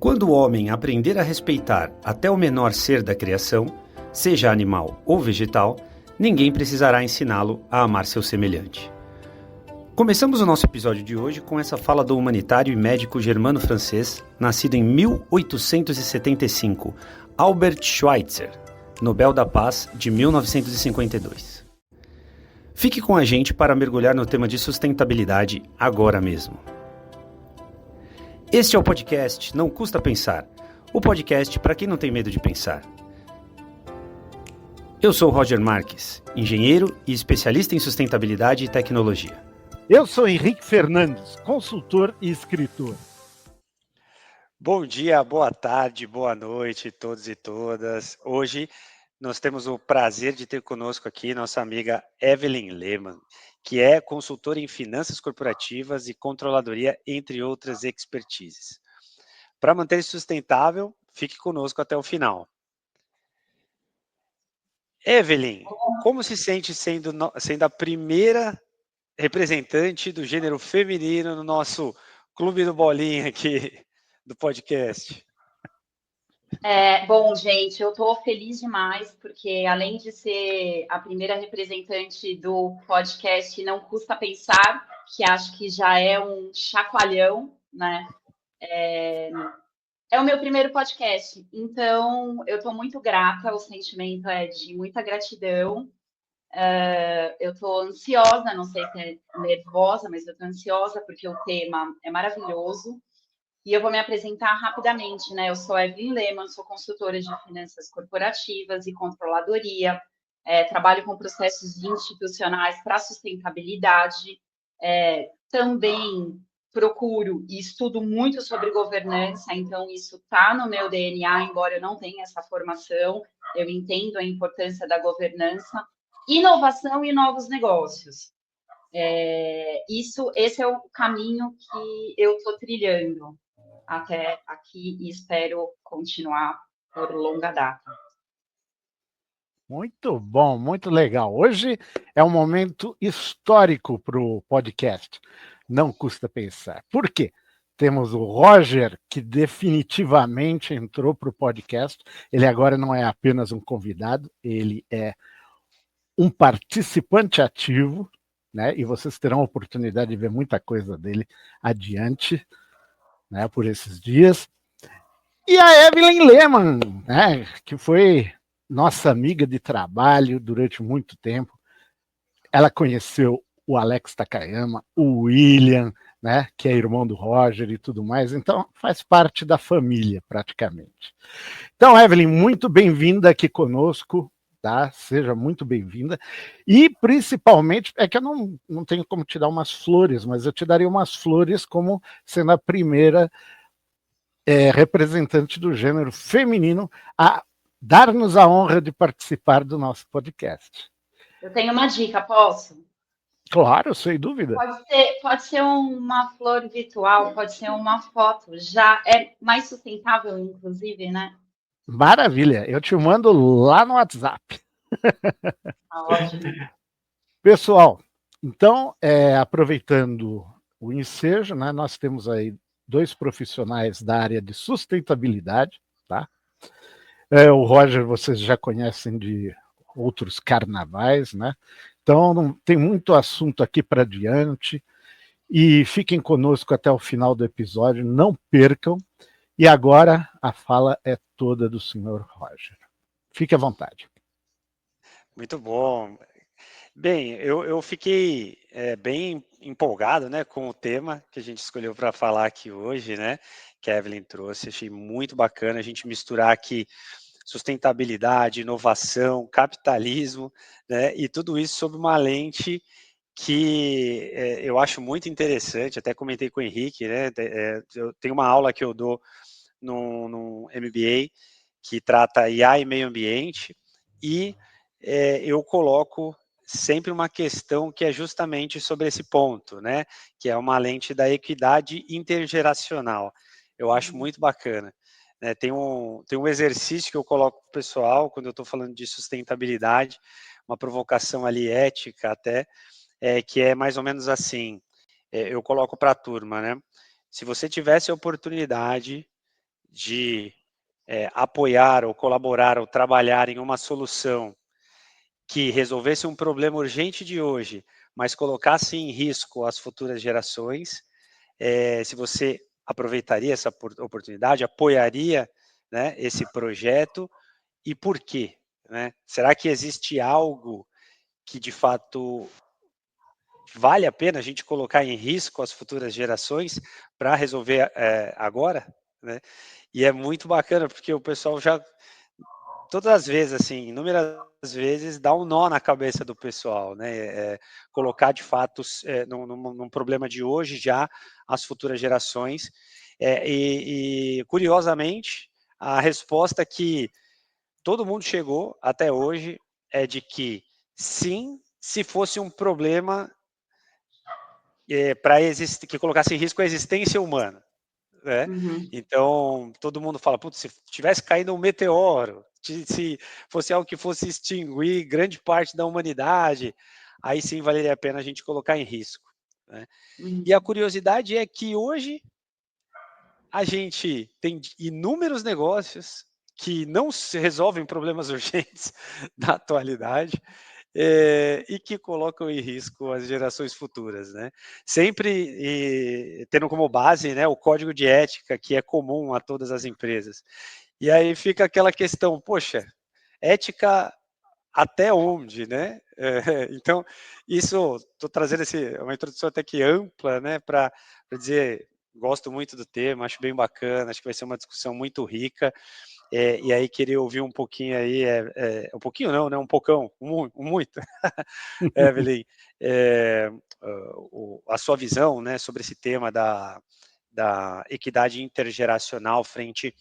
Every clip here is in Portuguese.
Quando o homem aprender a respeitar até o menor ser da criação, seja animal ou vegetal, ninguém precisará ensiná-lo a amar seu semelhante. Começamos o nosso episódio de hoje com essa fala do humanitário e médico germano-francês, nascido em 1875, Albert Schweitzer, Nobel da Paz de 1952. Fique com a gente para mergulhar no tema de sustentabilidade agora mesmo. Este é o podcast Não Custa Pensar, o podcast para quem não tem medo de pensar. Eu sou Roger Marques, engenheiro e especialista em sustentabilidade e tecnologia. Eu sou Henrique Fernandes, consultor e escritor. Bom dia, boa tarde, boa noite, todos e todas. Hoje nós temos o prazer de ter conosco aqui nossa amiga Evelyn Lehmann, que é consultora em finanças corporativas e controladoria, entre outras expertises. Para manter-se sustentável, fique conosco até o final. Evelyn, como se sente sendo a primeira representante do gênero feminino no nosso clube do bolinha aqui do podcast? Bom, gente, eu estou feliz demais, porque além de ser a primeira representante do podcast Não Custa Pensar, que acho que já é um chacoalhão, né? É o meu primeiro podcast, então eu estou muito grata, o sentimento é de muita gratidão. Eu estou ansiosa, não sei se é nervosa, mas eu estou ansiosa porque o tema é maravilhoso. E eu vou me apresentar rapidamente, né? Eu sou Evelyn Lehmann, sou consultora de finanças corporativas e controladoria, trabalho com processos institucionais para sustentabilidade, também procuro e estudo muito sobre governança, então isso está no meu DNA, embora eu não tenha essa formação, eu entendo a importância da governança, inovação e novos negócios. Esse é o caminho que eu estou trilhando até aqui e espero continuar por longa data. Muito bom, muito legal. Hoje é um momento histórico para o podcast. Não custa pensar. Por quê? Temos o Roger, que definitivamente entrou para o podcast. Ele agora não é apenas um convidado, ele é um participante ativo, né? E vocês terão a oportunidade de ver muita coisa dele adiante, né, por esses dias. E a Evelyn Lehmann, né, que foi nossa amiga de trabalho durante muito tempo. Ela conheceu o Alex Takayama, o William, né, que é irmão do Roger e tudo mais, então faz parte da família praticamente. Então, Evelyn, muito bem-vinda aqui conosco, tá? Seja muito bem-vinda. E principalmente, é que eu não tenho como te dar umas flores, mas eu te daria umas flores como sendo a primeira representante do gênero feminino a dar-nos a honra de participar do nosso podcast. Eu tenho uma dica, posso? Claro, sem dúvida. Pode ser uma flor virtual, pode ser uma foto. Já é mais sustentável, inclusive, né? Maravilha, eu te mando lá no WhatsApp. Ótimo. Pessoal, então, aproveitando o ensejo, né, nós temos aí 2 profissionais da área de sustentabilidade, tá? O Roger vocês já conhecem de outros carnavais, né? Então, não tem muito assunto aqui para diante. E fiquem conosco até o final do episódio, não percam. E agora a fala é toda do senhor Roger. Fique à vontade. Muito bom. Bem, eu fiquei bem empolgado, né, com o tema que a gente escolheu para falar aqui hoje, né, que a Evelyn trouxe. Achei muito bacana a gente misturar aqui sustentabilidade, inovação, capitalismo, né, e tudo isso sob uma lente que eu acho muito interessante. Até comentei com o Henrique, né, eu tenho uma aula que eu dou no MBA que trata IA e meio ambiente, e eu coloco sempre uma questão que é justamente sobre esse ponto, né? Que é uma lente da equidade intergeracional. Eu acho muito bacana. Né? Tem um exercício que eu coloco para o pessoal quando eu estou falando de sustentabilidade, uma provocação ali ética até, que é mais ou menos assim, eu coloco para a turma, né? Se você tivesse a oportunidade de apoiar ou colaborar ou trabalhar em uma solução que resolvesse um problema urgente de hoje, mas colocasse em risco as futuras gerações, se você aproveitaria essa oportunidade, apoiaria, né, esse projeto, e por quê? Né? Será que existe algo que, de fato, vale a pena a gente colocar em risco as futuras gerações para resolver agora? Né? E é muito bacana, porque o pessoal já, todas as vezes, assim, inúmeras vezes, dá um nó na cabeça do pessoal, né? Colocar, de fato, num problema de hoje já as futuras gerações. E, curiosamente, a resposta que todo mundo chegou até hoje é de que, sim, se fosse um problema que colocasse em risco a existência humana. Né? Uhum. Então, todo mundo fala, putz, se tivesse caído um meteoro, se fosse algo que fosse extinguir grande parte da humanidade, aí sim valeria a pena a gente colocar em risco. Né? Uhum. E a curiosidade é que hoje a gente tem inúmeros negócios que não se resolvem problemas urgentes da atualidade, e que colocam em risco as gerações futuras, né? Sempre tendo como base, né, o código de ética que é comum a todas as empresas. E aí fica aquela questão, poxa, ética até onde, né? Então, isso, estou trazendo uma introdução até que ampla, né, para dizer, gosto muito do tema, acho bem bacana, acho que vai ser uma discussão muito rica. E aí queria ouvir um pouquinho aí, um pouquinho não, né? Um pocão, muito, Evelyn, a sua visão, né, sobre esse tema da equidade intergeracional frente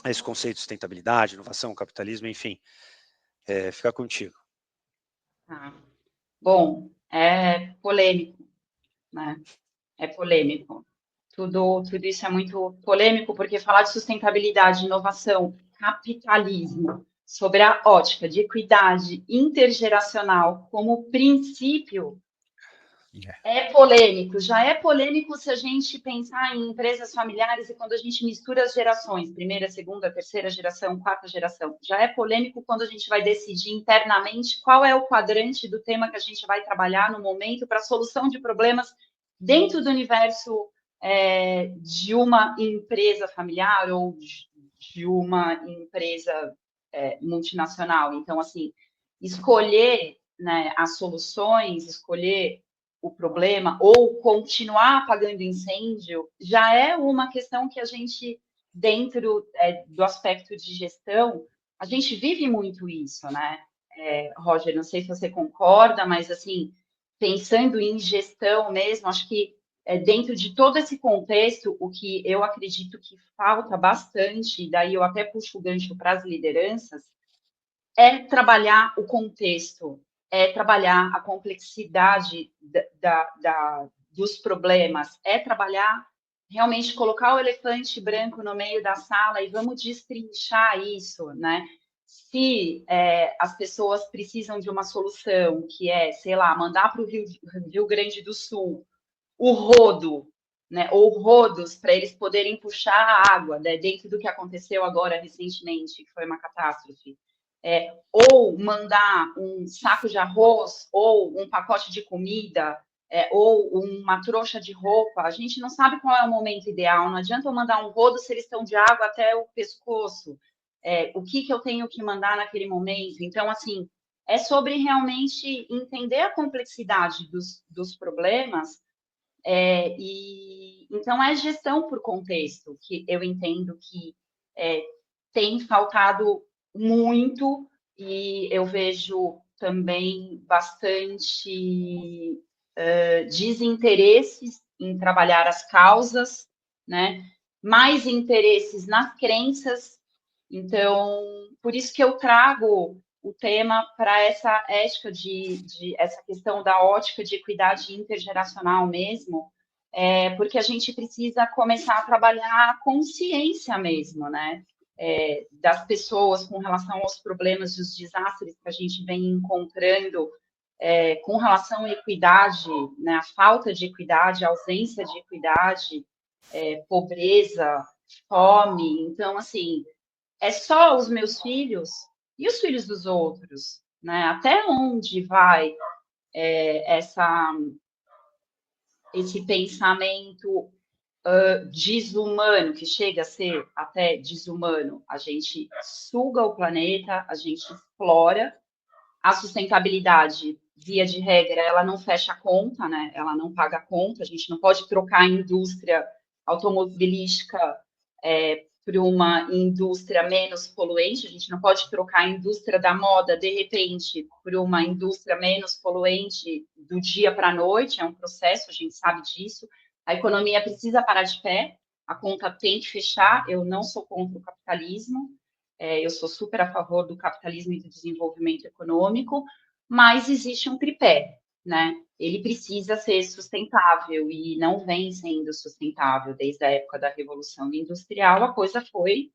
a esse conceito de sustentabilidade, inovação, capitalismo, enfim, fica contigo. Tá. Bom, é polêmico, né? É polêmico. Tudo isso é muito polêmico, porque falar de sustentabilidade, inovação, capitalismo, sobre a ótica de equidade intergeracional como princípio, é polêmico. Já é polêmico se a gente pensar em empresas familiares e quando a gente mistura as gerações, primeira, segunda, terceira geração, quarta geração. Já é polêmico quando a gente vai decidir internamente qual é o quadrante do tema que a gente vai trabalhar no momento para a solução de problemas dentro do universo de uma empresa familiar ou de uma empresa multinacional. Então, assim, escolher, né, as soluções, escolher o problema ou continuar apagando incêndio já é uma questão que a gente, dentro do aspecto de gestão, a gente vive muito isso, né? Roger, não sei se você concorda, mas, assim, pensando em gestão mesmo, acho que dentro de todo esse contexto, o que eu acredito que falta bastante, e daí eu até puxo o gancho para as lideranças, é trabalhar o contexto, é trabalhar a complexidade dos problemas, é trabalhar realmente colocar o elefante branco no meio da sala e vamos destrinchar isso, né? Se as pessoas precisam de uma solução que é, sei lá, mandar para o Rio Grande do Sul o rodo, né, ou rodos para eles poderem puxar a água, né, dentro do que aconteceu agora recentemente, que foi uma catástrofe. Ou mandar um saco de arroz, ou um pacote de comida, ou uma trouxa de roupa, a gente não sabe qual é o momento ideal, não adianta eu mandar um rodo se eles estão de água até o pescoço. O que eu tenho que mandar naquele momento? Então, assim, é sobre realmente entender a complexidade dos problemas, então é gestão por contexto, que eu entendo que tem faltado muito, e eu vejo também bastante desinteresses em trabalhar as causas, né? Mais interesses nas crenças. Então, por isso que eu trago o tema para essa ética essa questão da ótica de equidade intergeracional mesmo, porque a gente precisa começar a trabalhar a consciência mesmo, né? Das pessoas com relação aos problemas e os desastres que a gente vem encontrando com relação à equidade, né? A falta de equidade, a ausência de equidade, pobreza, fome. Então, assim, é só os meus filhos e os filhos dos outros, né? Até onde vai esse pensamento desumano, que chega a ser até desumano? A gente suga o planeta, a gente explora. A sustentabilidade, via de regra, ela não fecha a conta, né? Ela não paga a conta. A gente não pode trocar a indústria automobilística por uma indústria menos poluente. A gente não pode trocar a indústria da moda, de repente, por uma indústria menos poluente do dia para a noite. É um processo, a gente sabe disso. A economia precisa parar de pé, a conta tem que fechar. Eu não sou contra o capitalismo, eu sou super a favor do capitalismo e do desenvolvimento econômico, mas existe um tripé, né? Ele precisa ser sustentável e não vem sendo sustentável desde a época da Revolução Industrial. A coisa foi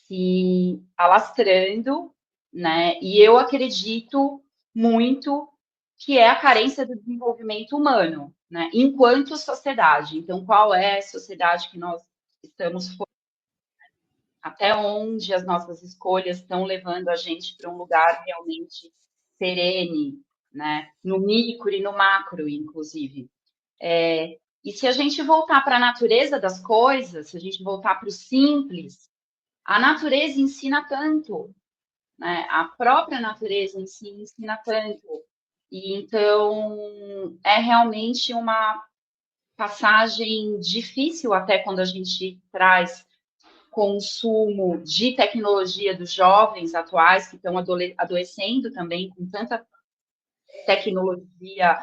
se alastrando, né? E eu acredito muito que é a carência do desenvolvimento humano, né? Enquanto sociedade. Então, qual é a sociedade que nós estamos formando? Até onde as nossas escolhas estão levando a gente para um lugar realmente perene, né? No micro e no macro, inclusive. E se a gente voltar para a natureza das coisas, se a gente voltar para o simples, a natureza ensina tanto, né? A própria natureza em si ensina tanto. E então é realmente uma passagem difícil até quando a gente traz consumo de tecnologia dos jovens atuais que estão adoecendo também com tanta tecnologia,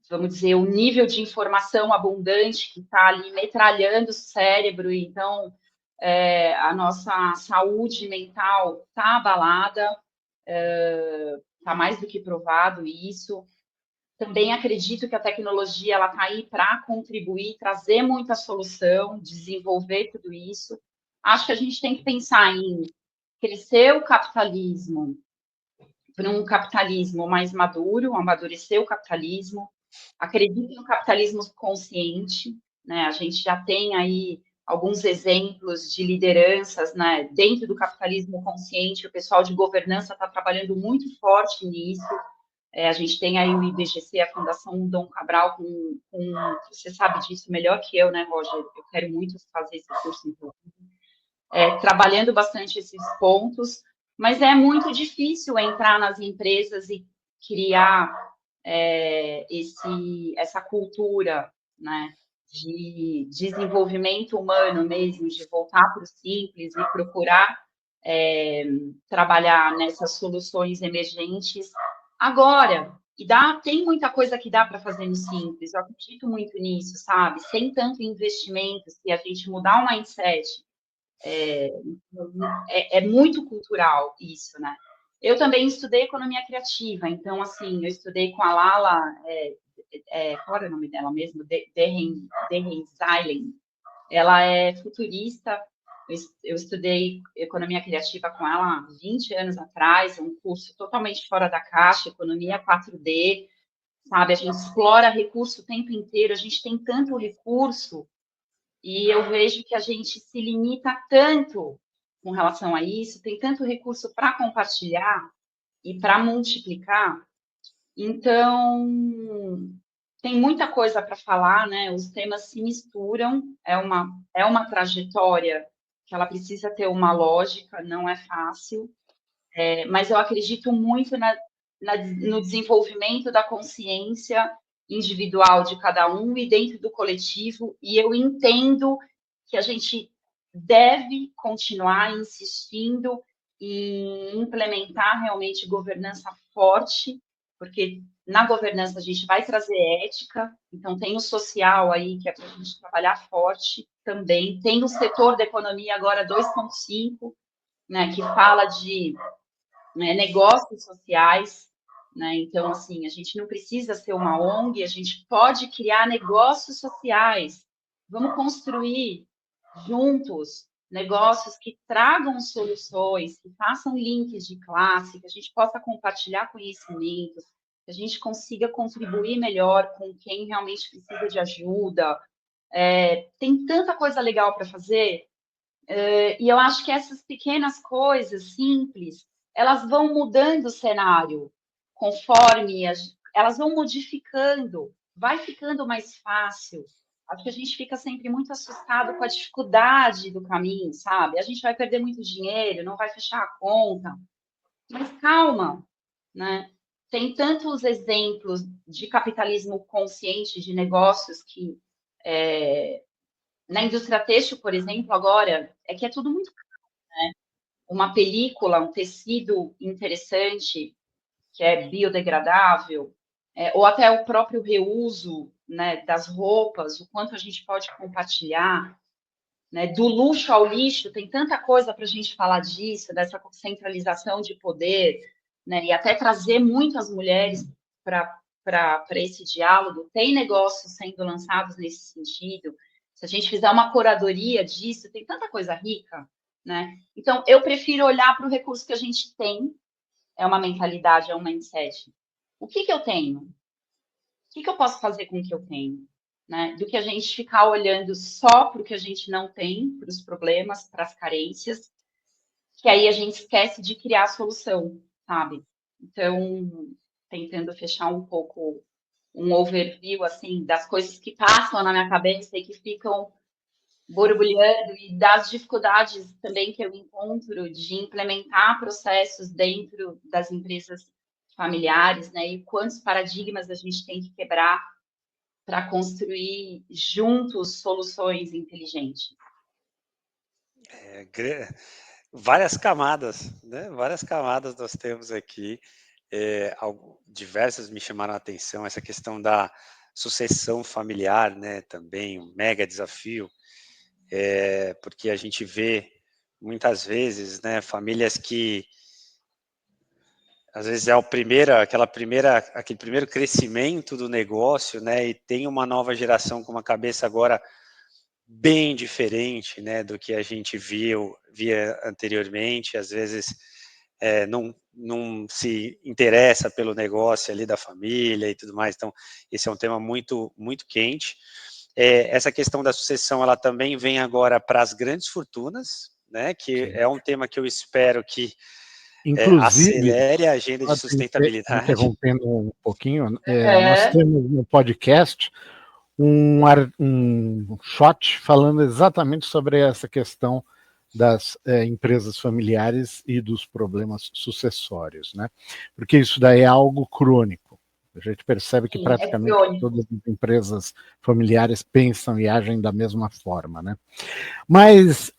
vamos dizer, o nível de informação abundante que está ali metralhando o cérebro. Então, a nossa saúde mental está abalada, está mais do que provado isso. Também acredito que a tecnologia ela está aí para contribuir, trazer muita solução, desenvolver tudo isso. Acho que a gente tem que pensar em crescer o capitalismo para um capitalismo mais maduro, amadurecer o capitalismo. Acredito no capitalismo consciente, né? A gente já tem aí alguns exemplos de lideranças, né? Dentro do capitalismo consciente, o pessoal de governança está trabalhando muito forte nisso. A gente tem aí o IBGC, a Fundação Dom Cabral, você sabe disso melhor que eu, né, Roger? Eu quero muito fazer esse curso, então. Trabalhando bastante esses pontos, mas é muito difícil entrar nas empresas e criar essa cultura, né, de desenvolvimento humano mesmo, de voltar para o simples e procurar trabalhar nessas soluções emergentes agora. E tem muita coisa que dá para fazer no simples, eu acredito muito nisso, sabe? Sem tanto investimento, se a gente mudar o mindset, é muito cultural isso, né? Eu também estudei economia criativa, então, assim, eu estudei com a Lala, qual era o nome dela mesmo? Derenzilen. Ela é futurista. Eu estudei economia criativa com ela há 20 anos atrás, um curso totalmente fora da caixa, economia 4D, sabe? A gente explora recurso o tempo inteiro, a gente tem tanto recurso, e eu vejo que a gente se limita tanto com relação a isso, tem tanto recurso para compartilhar e para multiplicar. Então, tem muita coisa para falar, né? Os temas se misturam, é uma trajetória que ela precisa ter uma lógica, não é fácil, mas eu acredito muito no desenvolvimento da consciência individual de cada um e dentro do coletivo, e eu entendo que a gente deve continuar insistindo em implementar realmente governança forte, porque na governança a gente vai trazer ética, então tem o social aí, que é para a gente trabalhar forte também, tem o setor da economia agora 2.5, né, que fala de negócios sociais, né? Então, assim, a gente não precisa ser uma ONG, a gente pode criar negócios sociais. Vamos construir juntos negócios que tragam soluções, que façam links de classe, que a gente possa compartilhar conhecimentos, que a gente consiga contribuir melhor com quem realmente precisa de ajuda. Tem tanta coisa legal para fazer, e eu acho que essas pequenas coisas simples, elas vão mudando o cenário conforme elas vão modificando, vai ficando mais fácil. Acho que a gente fica sempre muito assustado com a dificuldade do caminho, sabe? A gente vai perder muito dinheiro, não vai fechar a conta. Mas calma, né? Tem tantos exemplos de capitalismo consciente, de negócios que na indústria têxtil, por exemplo, agora, que é tudo muito caro, né? Uma película, um tecido interessante, que é biodegradável, ou até o próprio reuso, né, das roupas, o quanto a gente pode compartilhar, né, do luxo ao lixo, tem tanta coisa para a gente falar disso, dessa centralização de poder, né, e até trazer muito as mulheres para esse diálogo. Tem negócios sendo lançados nesse sentido. Se a gente fizer uma curadoria disso, tem tanta coisa rica, né? Então, eu prefiro olhar para o recurso que a gente tem, é uma mentalidade, é um mindset. O que eu tenho? O que eu posso fazer com o que eu tenho? Né? Do que a gente ficar olhando só para o que a gente não tem, para os problemas, para as carências, que aí a gente esquece de criar a solução, sabe? Então, tentando fechar um pouco um overview, assim, das coisas que passam na minha cabeça e que ficam borbulhando e das dificuldades também que eu encontro de implementar processos dentro das empresas familiares, né? E quantos paradigmas a gente tem que quebrar para construir juntos soluções inteligentes. Várias camadas, né? Várias camadas nós temos aqui. Diversas me chamaram a atenção, essa questão da sucessão familiar, né? Também um mega desafio, porque a gente vê muitas vezes, né? Famílias que às vezes é aquele primeiro crescimento do negócio, né? E tem uma nova geração com uma cabeça agora bem diferente, né, do que a gente via anteriormente. Às vezes não se interessa pelo negócio ali da família e tudo mais. Então, esse é um tema muito, muito quente. Essa questão da sucessão, ela também vem agora para as grandes fortunas, né, que Sim. É um tema que eu espero que inclusive, acelere a agenda de sustentabilidade. Interrompendo um pouquinho, nós temos no podcast um shot falando exatamente sobre essa questão das empresas familiares e dos problemas sucessórios, né? Porque isso daí é algo crônico. A gente percebe que praticamente todas as empresas familiares pensam e agem da mesma forma, né? Mas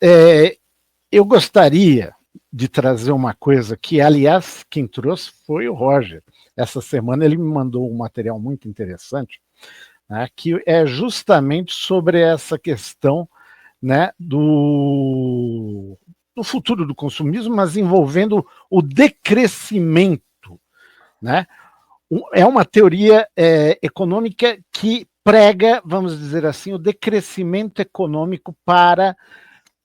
eu gostaria de trazer uma coisa que, aliás, quem trouxe foi o Roger. Essa semana ele me mandou um material muito interessante, né, que é justamente sobre essa questão, né, do futuro do consumismo, mas envolvendo o decrescimento, né? É uma teoria econômica que prega, vamos dizer assim, o decrescimento econômico para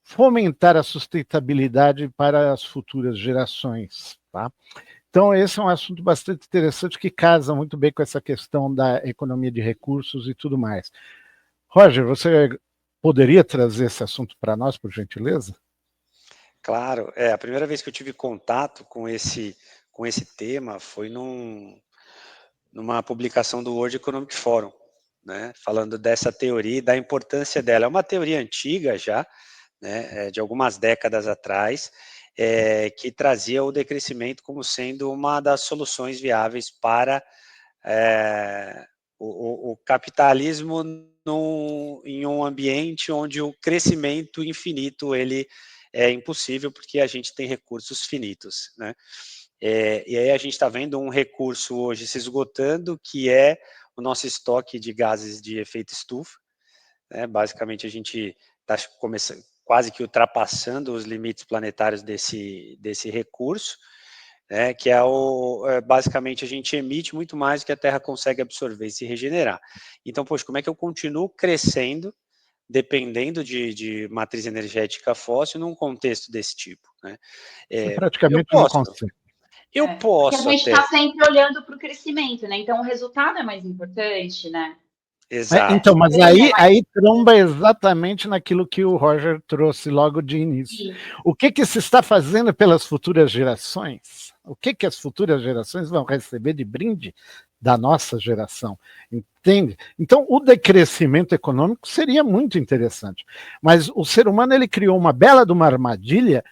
fomentar a sustentabilidade para as futuras gerações, tá? Então, esse é um assunto bastante interessante que casa muito bem com essa questão da economia de recursos e tudo mais. Roger, você poderia trazer esse assunto para nós, por gentileza? Claro, a primeira vez que eu tive contato com esse tema foi numa publicação do World Economic Forum, né, falando dessa teoria e da importância dela. É uma teoria antiga já, né, de algumas décadas atrás, que trazia o decrescimento como sendo uma das soluções viáveis para o capitalismo em um ambiente onde o crescimento infinito ele é impossível porque a gente tem recursos finitos, né? E aí a gente está vendo um recurso hoje se esgotando, que é o nosso estoque de gases de efeito estufa, né? Basicamente a gente está quase que ultrapassando os limites planetários desse recurso, né, que basicamente a gente emite muito mais do que a Terra consegue absorver e se regenerar. Então, poxa, como é que eu continuo crescendo dependendo de matriz energética fóssil num contexto desse tipo, né? Praticamente não consegue. Eu posso porque a gente está sempre olhando para o crescimento, né? Então o resultado é mais importante, né? Exato. Então, mas aí tromba exatamente naquilo que o Roger trouxe logo de início. Sim. O que se está fazendo pelas futuras gerações? O que as futuras gerações vão receber de brinde da nossa geração? Entende? Então, o decrescimento econômico seria muito interessante. Mas o ser humano ele criou uma bela de uma armadilha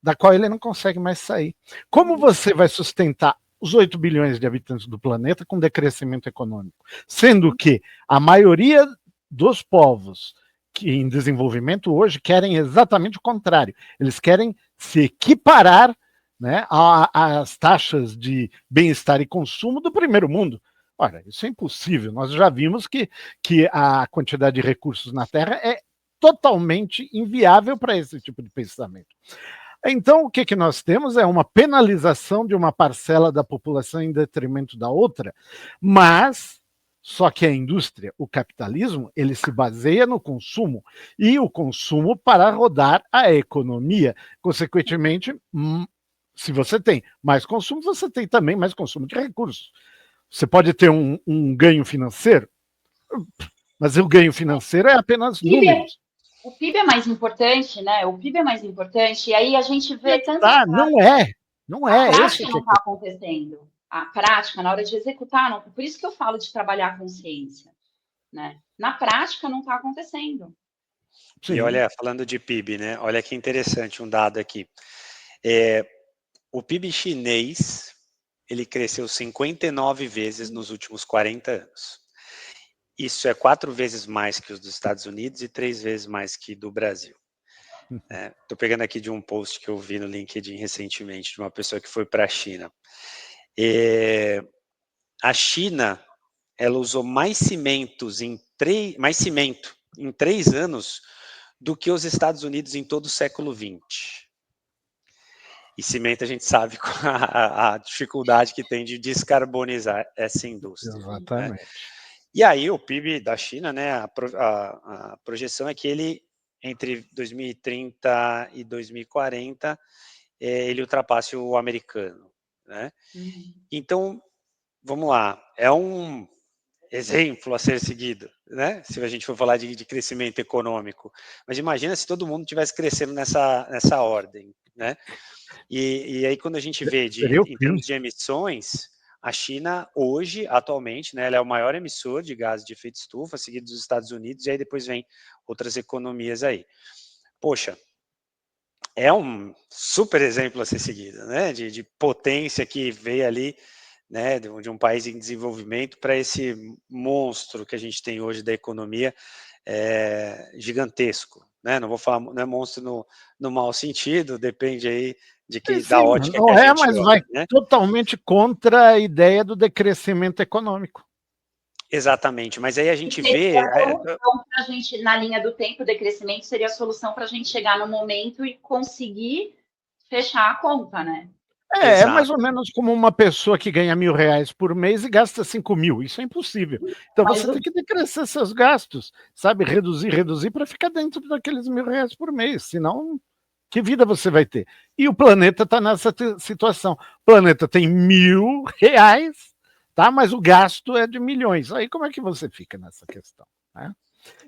da qual ele não consegue mais sair. Como você vai sustentar os 8 bilhões de habitantes do planeta com decrescimento econômico? Sendo que a maioria dos povos que em desenvolvimento hoje querem exatamente o contrário. Eles querem se equiparar, né, às taxas de bem-estar e consumo do primeiro mundo. Ora, isso é impossível. Nós já vimos que a quantidade de recursos na Terra é totalmente inviável para esse tipo de pensamento. Então, o que nós temos é uma penalização de uma parcela da população em detrimento da outra, mas só que a indústria, o capitalismo, ele se baseia no consumo, e o consumo para rodar a economia. Consequentemente, se você tem mais consumo, você tem também mais consumo de recursos. Você pode ter um ganho financeiro, mas o ganho financeiro é apenas números. O PIB é mais importante, né? O PIB é mais importante, e aí a gente vê tanto. Não é. A prática não está acontecendo. A prática, na hora de executar, não. Por isso que eu falo de trabalhar a consciência, né? Na prática não está acontecendo. Sim. E olha, falando de PIB, né? Olha que interessante um dado aqui. O PIB chinês, ele cresceu 59 vezes nos últimos 40 anos. Isso é 4 vezes mais que os dos Estados Unidos e 3 vezes mais que do Brasil. Estou pegando aqui de um post que eu vi no LinkedIn recentemente, de uma pessoa que foi para a China. A China, ela usou mais cimento em 3 anos do que os Estados Unidos em todo o século XX. E cimento a gente sabe a dificuldade que tem de descarbonizar essa indústria. Exatamente. Né? E aí o PIB da China, né, a projeção é que ele, entre 2030 e 2040, ele ultrapasse o americano. Né? Então, vamos lá, é um exemplo a ser seguido, né? Se a gente for falar de crescimento econômico. Mas imagina se todo mundo estivesse crescendo nessa ordem. Né? E aí quando a gente vê em termos de emissões, a China hoje, atualmente, né, ela é o maior emissor de gases de efeito estufa, seguido dos Estados Unidos, e aí depois vem outras economias aí. Poxa, é um super exemplo a ser seguido, né, de potência que veio ali, né, de um país em desenvolvimento para esse monstro que a gente tem hoje da economia, gigantesco. Né? Não vou falar, não é monstro no mau sentido, depende aí da ótica não que a gente mas olha, vai né? totalmente contra a ideia do decrescimento econômico. Exatamente, mas aí a gente vê... A gente, na linha do tempo, o decrescimento seria a solução para a gente chegar no momento e conseguir fechar a conta, né? É mais ou menos como uma pessoa que ganha R$1.000 por mês e gasta 5.000. Isso é impossível. Então você tem que decrescer seus gastos, sabe? Reduzir para ficar dentro daqueles R$1.000 por mês. Senão, que vida você vai ter? E o planeta está nessa situação. O planeta tem R$1.000, tá? Mas o gasto é de milhões. Aí como é que você fica nessa questão? Né?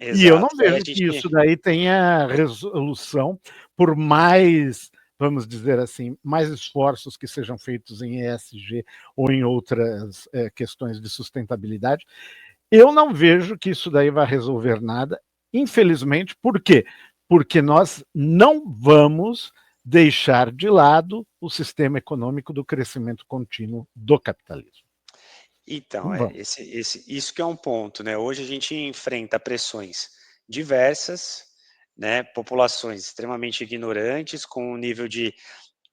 E eu não vejo que isso daí tenha resolução, por mais, vamos dizer assim, mais esforços que sejam feitos em ESG ou em outras questões de sustentabilidade. Eu não vejo que isso daí vai resolver nada, infelizmente. Por quê? Porque nós não vamos deixar de lado o sistema econômico do crescimento contínuo do capitalismo. Então, isso que é um ponto, né? Hoje a gente enfrenta pressões diversas, né? Populações extremamente ignorantes, com um nível de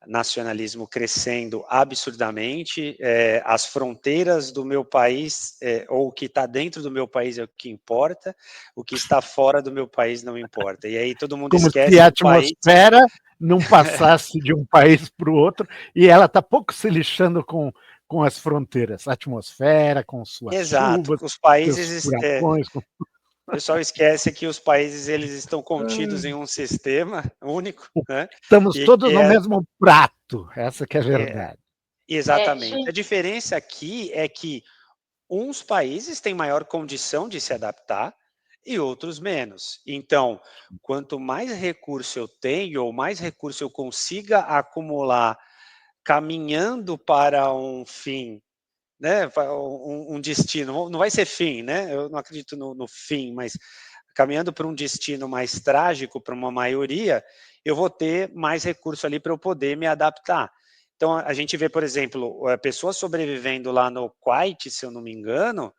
nacionalismo crescendo absurdamente, as fronteiras do meu país, ou o que está dentro do meu país é o que importa, o que está fora do meu país não importa. E aí todo mundo esquece que a atmosfera não passasse de um país para o outro, e ela está pouco se lixando com as fronteiras, a atmosfera, com suas chuvas, os países, furacões, o pessoal esquece que os países eles estão contidos em um sistema único, né? Estamos todos no mesmo prato, essa que é a verdade. Exatamente. A diferença aqui é que uns países têm maior condição de se adaptar e outros menos. Então, quanto mais recurso eu tenho, ou mais recurso eu consiga acumular caminhando para um fim, né, um destino, não vai ser fim, né? Eu não acredito no fim, mas caminhando para um destino mais trágico para uma maioria, eu vou ter mais recurso ali para eu poder me adaptar. Então, a gente vê, por exemplo, pessoas sobrevivendo lá no Kuwait, se eu não me engano,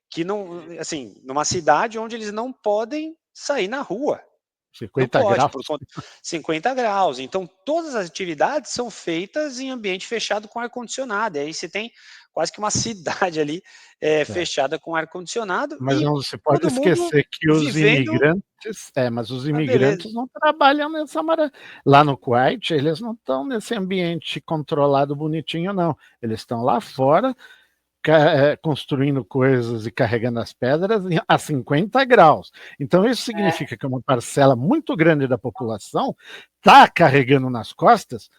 que não, assim, numa cidade onde eles não podem sair na rua. 50 não pode, graus. por conta 50 graus. Então, todas as atividades são feitas em ambiente fechado com ar-condicionado. E aí você tem quase que uma cidade ali fechada com ar-condicionado Mas e não se pode todo mundo esquecer que os vivendo imigrantes, mas os a imigrantes beleza. não trabalham nessa maravilha. Lá no Kuwait, eles não estão nesse ambiente controlado bonitinho, não. Eles estão lá fora, construindo coisas e carregando as pedras a 50 graus. Então, isso significa que uma parcela muito grande da população está carregando nas costas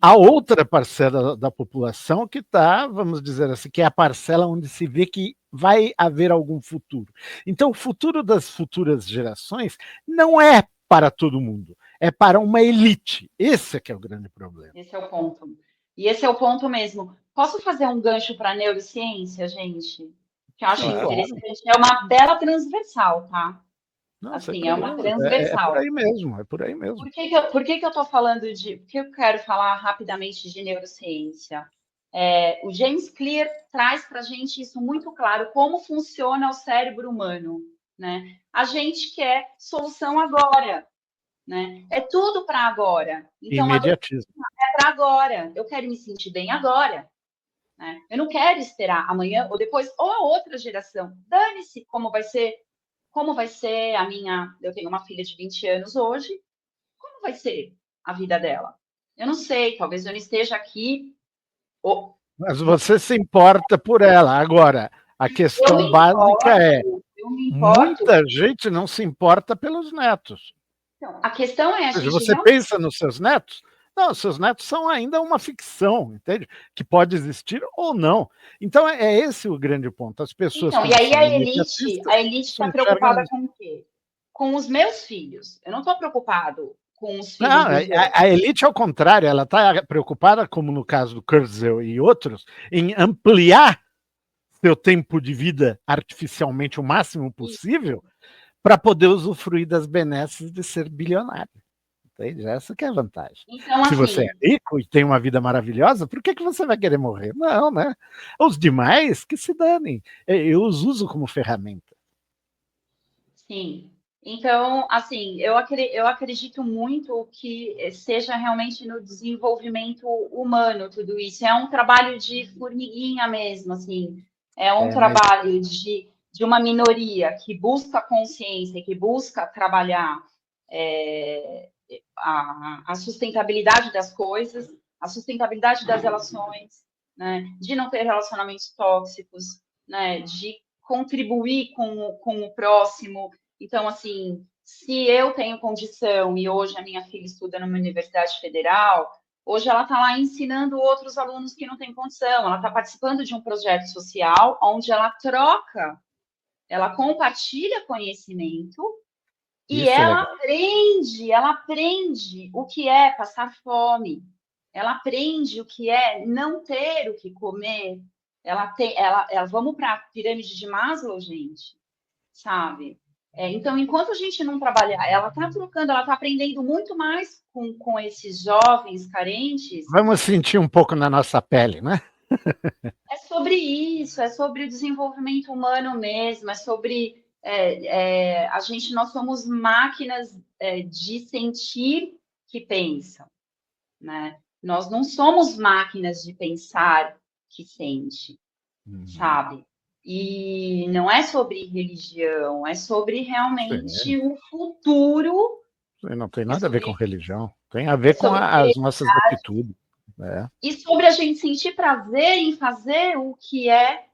a outra parcela da população que está, vamos dizer assim, que é a parcela onde se vê que vai haver algum futuro. Então, o futuro das futuras gerações não é para todo mundo, é para uma elite. Esse é que é o grande problema. Esse é o ponto. E esse é o ponto mesmo. Posso fazer um gancho para a neurociência, gente? Que eu acho interessante. É uma bela transversal, tá? Não, assim, é uma é transversal. por aí mesmo, é por aí mesmo. Por que eu estou falando por que eu quero falar rapidamente de neurociência? O James Clear traz para a gente isso muito claro, como funciona o cérebro humano, né? A gente quer solução agora, né? É tudo para agora. Então, imediatismo. É para agora. Eu quero me sentir bem agora. Né? Eu não quero esperar amanhã ou depois, ou a outra geração. Dane-se como vai ser a minha... Eu tenho uma filha de 20 anos hoje. Como vai ser a vida dela? Eu não sei, talvez eu não esteja aqui... Mas você se importa por ela. Agora, a questão básica muita gente não se importa pelos netos. Então, a questão é... Você pensa nos seus netos? Não, seus netos são ainda uma ficção, entende? Que pode existir ou não. Então, é esse o grande ponto. As pessoas... Então, e aí a elite está preocupada com o quê? Com os meus filhos. Eu não estou preocupado com os filhos dos outros. A elite, ao contrário, ela está preocupada, como no caso do Kurzweil e outros, em ampliar seu tempo de vida artificialmente o máximo possível para poder usufruir das benesses de ser bilionário. Entende? Essa que é a vantagem. Então, se você é rico e tem uma vida maravilhosa, por que você vai querer morrer? Não, né? Os demais, que se danem. Eu os uso como ferramenta. Sim. Então, assim, eu acredito muito que seja realmente no desenvolvimento humano tudo isso. É um trabalho de formiguinha mesmo, assim. É um trabalho de uma minoria que busca consciência, que busca trabalhar a sustentabilidade das coisas, a sustentabilidade das relações, né? De não ter relacionamentos tóxicos, né? De contribuir com o próximo. Então, assim, se eu tenho condição e hoje a minha filha estuda numa universidade federal, hoje ela está lá ensinando outros alunos que não têm condição, ela está participando de um projeto social onde ela troca, ela compartilha conhecimento e ela aprende o que é passar fome, ela aprende o que é não ter o que comer, vamos para a pirâmide de Maslow, gente, sabe? Então, enquanto a gente não trabalhar, ela está trocando, ela está aprendendo muito mais com esses jovens carentes. Vamos sentir um pouco na nossa pele, né? É sobre isso, é sobre o desenvolvimento humano mesmo, é sobre nós somos máquinas de sentir que pensam, né? Nós não somos máquinas de pensar que sente, sabe? E não é sobre religião, é sobre realmente o futuro. Não tem nada a ver com religião, tem a ver com as nossas atitudes. E sobre a gente sentir prazer em fazer o que é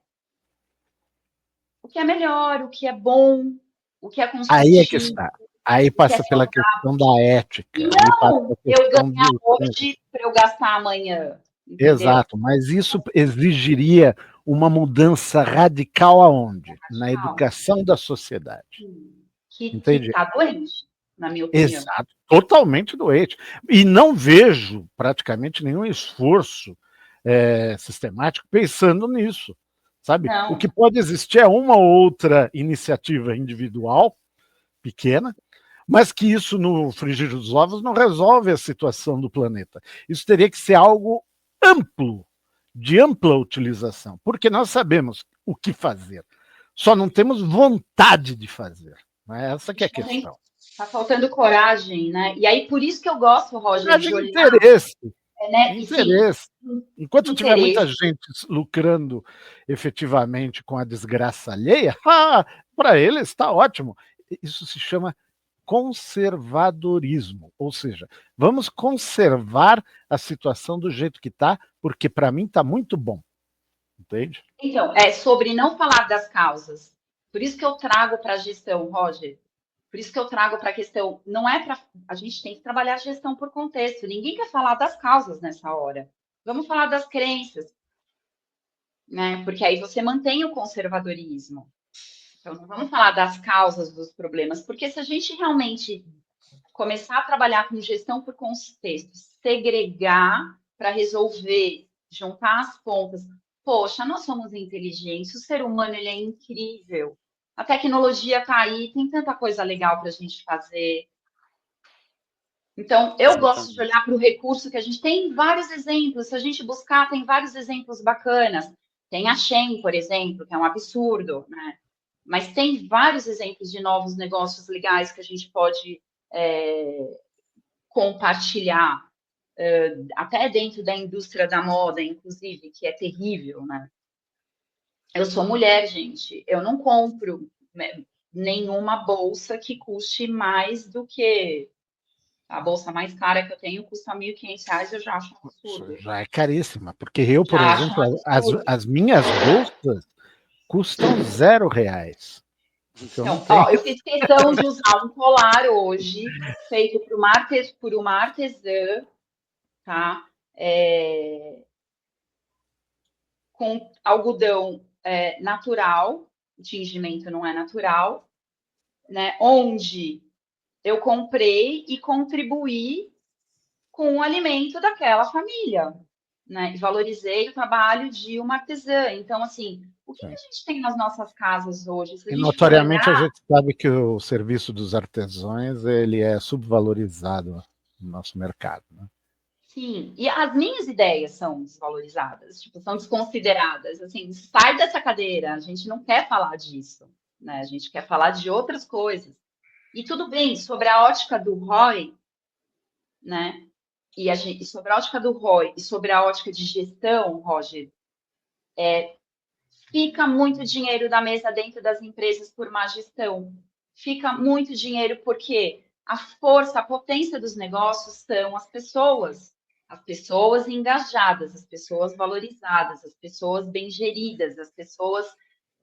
melhor, o que é bom, o que é construtivo. Aí é que está. Aí passa pela questão da ética. E não eu ganhar hoje para eu gastar amanhã. Entendeu? Exato, mas isso exigiria uma mudança radical aonde? Na Radical. educação da sociedade. Que Entendi. está doente, na minha opinião. Exato, totalmente doente. E não vejo praticamente nenhum esforço sistemático pensando nisso, sabe? Não. O que pode existir é uma ou outra iniciativa individual, pequena, mas que isso no frigir dos ovos não resolve a situação do planeta. Isso teria que ser algo amplo, de ampla utilização, porque nós sabemos o que fazer, só não temos vontade de fazer. Essa que é a questão. Está faltando coragem, né? E aí, por isso que eu gosto, Roger, de olhar... Interesse. Né? Interesse. Enquanto interesse. tiver muita gente lucrando efetivamente com a desgraça alheia, para eles está ótimo. Isso se chama conservadorismo, ou seja, vamos conservar a situação do jeito que está, porque para mim está muito bom. Entende? Então, é sobre não falar das causas. Por isso que eu trago para a gestão, Roger. Por isso que eu trago para a questão, não é para... A gente tem que trabalhar a gestão por contexto. Ninguém quer falar das causas nessa hora. Vamos falar das crenças, né? Porque aí você mantém o conservadorismo. Então, não vamos falar das causas dos problemas, porque se a gente realmente começar a trabalhar com gestão por contexto, segregar para resolver, juntar as pontas. Poxa, nós somos inteligentes, o ser humano ele é incrível. A tecnologia está aí, tem tanta coisa legal para a gente fazer. Então, eu gosto de olhar para o recurso que a gente tem vários exemplos. Se a gente buscar, tem vários exemplos bacanas. Tem a Shein, por exemplo, que é um absurdo, né? Mas tem vários exemplos de novos negócios legais que a gente pode compartilhar, até dentro da indústria da moda, inclusive, que é terrível, né? Eu sou mulher, gente. Eu não compro nenhuma bolsa que custe mais do que... A bolsa mais cara que eu tenho custa R$1.500, eu já acho um absurdo. Já é caríssima, porque eu, por exemplo, as minhas bolsas custam R$0. Então, ó, eu fiz questão de usar um colar hoje, feito por uma artesã, tá? Com algodão natural, o tingimento não é natural, né? Onde eu comprei e contribuí com o alimento daquela família, né? E valorizei o trabalho de uma artesã. Então, assim, o que a gente tem nas nossas casas hoje? E notoriamente a gente sabe que o serviço dos artesãos ele é subvalorizado no nosso mercado, né? Sim, e as minhas ideias são desvalorizadas, tipo, são desconsideradas. Assim, sai dessa cadeira, a gente não quer falar disso, né? A gente quer falar de outras coisas. E tudo bem, sobre a ótica do ROI, né? E sobre a ótica do ROI e sobre a ótica de gestão, Roger, fica muito dinheiro da mesa dentro das empresas por má gestão. Fica muito dinheiro porque a força, a potência dos negócios são as pessoas engajadas, as pessoas valorizadas, as pessoas bem geridas, as pessoas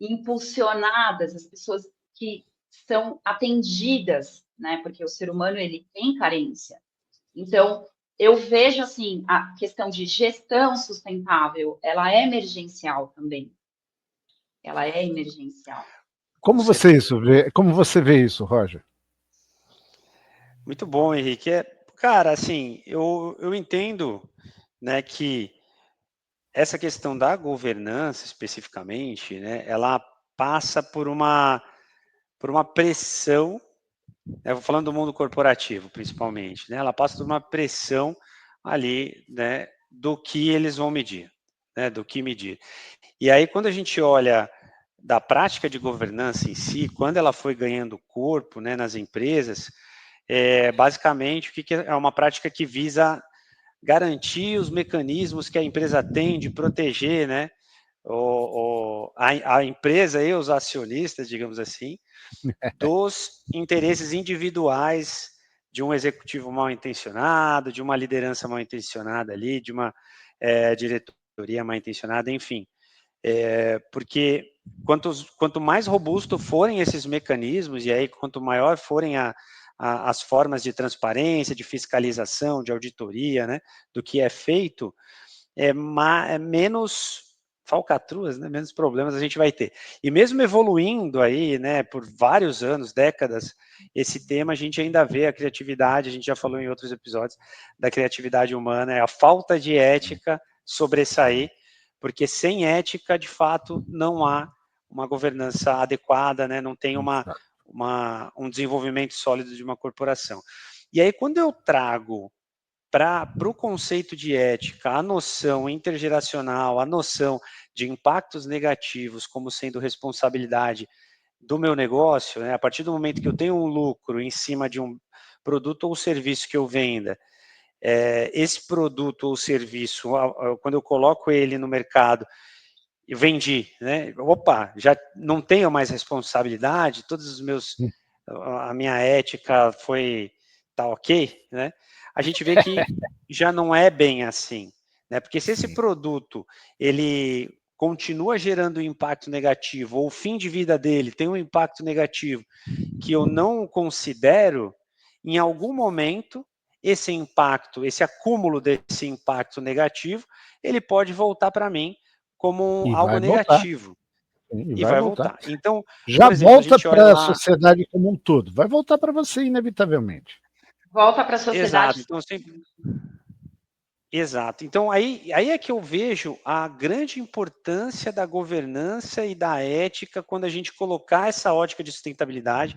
impulsionadas, as pessoas que são atendidas, né? Porque o ser humano ele tem carência. Então, eu vejo assim, a questão de gestão sustentável, ela é emergencial também. Ela é emergencial. Como você vê isso, Roger? Muito bom, Henrique. Cara, assim, eu entendo, né, que essa questão da governança especificamente, né, ela passa por uma pressão, né, vou falando do mundo corporativo principalmente, né, ela passa por uma pressão ali, né, do que eles vão medir, né, do que medir. E aí, quando a gente olha da prática de governança em si, quando ela foi ganhando corpo, né, nas empresas, basicamente o que é uma prática que visa garantir os mecanismos que a empresa tem de proteger, né, a empresa e os acionistas, digamos assim, dos interesses individuais de um executivo mal intencionado, de uma liderança mal intencionada ali, de uma diretoria mal intencionada, enfim. Porque quanto mais robusto forem esses mecanismos, e aí quanto maior forem as formas de transparência, de fiscalização, de auditoria, né, do que é feito, menos falcatruas, né, menos problemas a gente vai ter. E mesmo evoluindo aí, né, por vários anos, décadas, esse tema a gente ainda vê a criatividade, a gente já falou em outros episódios da criatividade humana, é a falta de ética sobressair, porque sem ética, de fato, não há uma governança adequada, né, não tem um desenvolvimento sólido de uma corporação. E aí, quando eu trago para o conceito de ética, a noção intergeracional, a noção de impactos negativos como sendo responsabilidade do meu negócio, né? A partir do momento que eu tenho um lucro em cima de um produto ou serviço que eu venda, esse produto ou serviço, quando eu coloco ele no mercado e vendi, né? Opa, já não tenho mais responsabilidade, a minha ética tá ok, né? A gente vê que já não é bem assim, né? Porque se esse produto ele continua gerando um impacto negativo, ou o fim de vida dele tem um impacto negativo que eu não considero, em algum momento esse impacto, esse acúmulo desse impacto negativo, ele pode voltar para mim como algo negativo. E vai voltar. Então, já por exemplo, volta para a lá... sociedade como um todo. Vai voltar para você, inevitavelmente. Volta para a sociedade. Exato. Então, sempre... Exato. Então, aí é que eu vejo a grande importância da governança e da ética quando a gente colocar essa ótica de sustentabilidade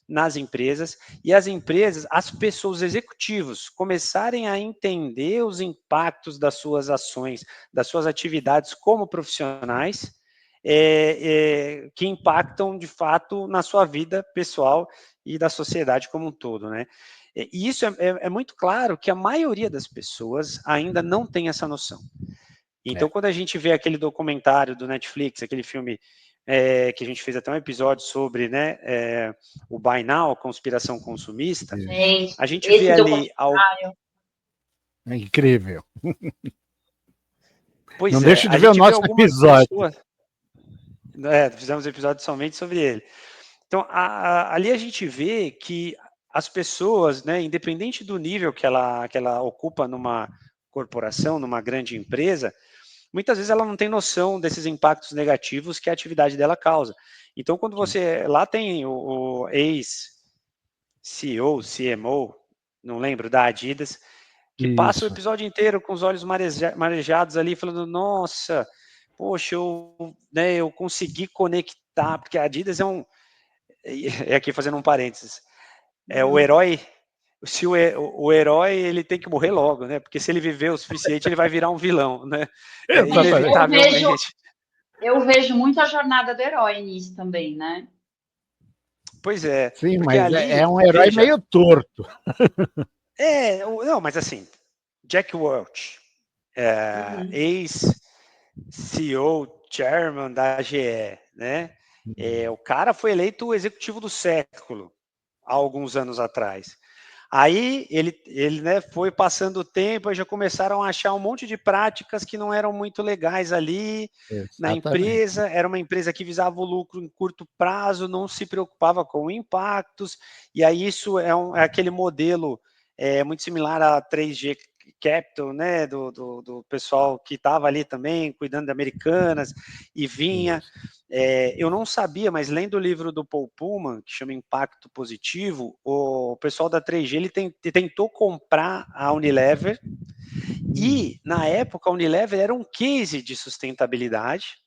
nas empresas, e as empresas, as pessoas, os executivos, começarem a entender os impactos das suas ações, das suas atividades como profissionais, que impactam, de fato, na sua vida pessoal e da sociedade como um todo, né? E isso é muito claro que a maioria das pessoas ainda não tem essa noção. Então, quando a gente vê aquele documentário do Netflix, aquele filme que a gente fez até um episódio sobre, né, o Buy Now, conspiração consumista, Gente, a gente vê ali... É incrível. Pois não deixe de a ver o gente vê nosso algumas episódio. pessoas... fizemos um episódio somente sobre ele. Então, ali a gente vê que as pessoas, né, independente do nível que ela ocupa numa corporação, numa grande empresa, muitas vezes ela não tem noção desses impactos negativos que a atividade dela causa. Então, quando você... Lá tem o ex-CEO, CMO, não lembro, da Adidas, que passa o episódio inteiro com os olhos marejados ali, falando, nossa, poxa, eu consegui conectar, porque a Adidas aqui fazendo um parênteses, o herói... Se o herói, ele tem que morrer logo, né? Porque se ele viver o suficiente, ele vai virar um vilão, né? Inevitavelmente. Eu vejo muito a jornada do herói nisso também, né? Pois é. Sim, mas ali, é um herói meio torto. Não, mas assim, Jack Welch, ex-CEO, chairman da GE, né? O cara foi eleito o executivo do século há alguns anos atrás. Aí ele né, foi passando o tempo, aí já começaram a achar um monte de práticas que não eram muito legais ali na empresa. Era uma empresa que visava o lucro em curto prazo, não se preocupava com impactos, e aí isso é aquele modelo muito similar a 3G Capital, né, do pessoal que estava ali também, cuidando de Americanas, e vinha. Eu não sabia, mas lendo o livro do Paul Pullman, que chama Impacto Positivo, o pessoal da 3G ele tentou comprar a Unilever, e na época a Unilever era um case de sustentabilidade,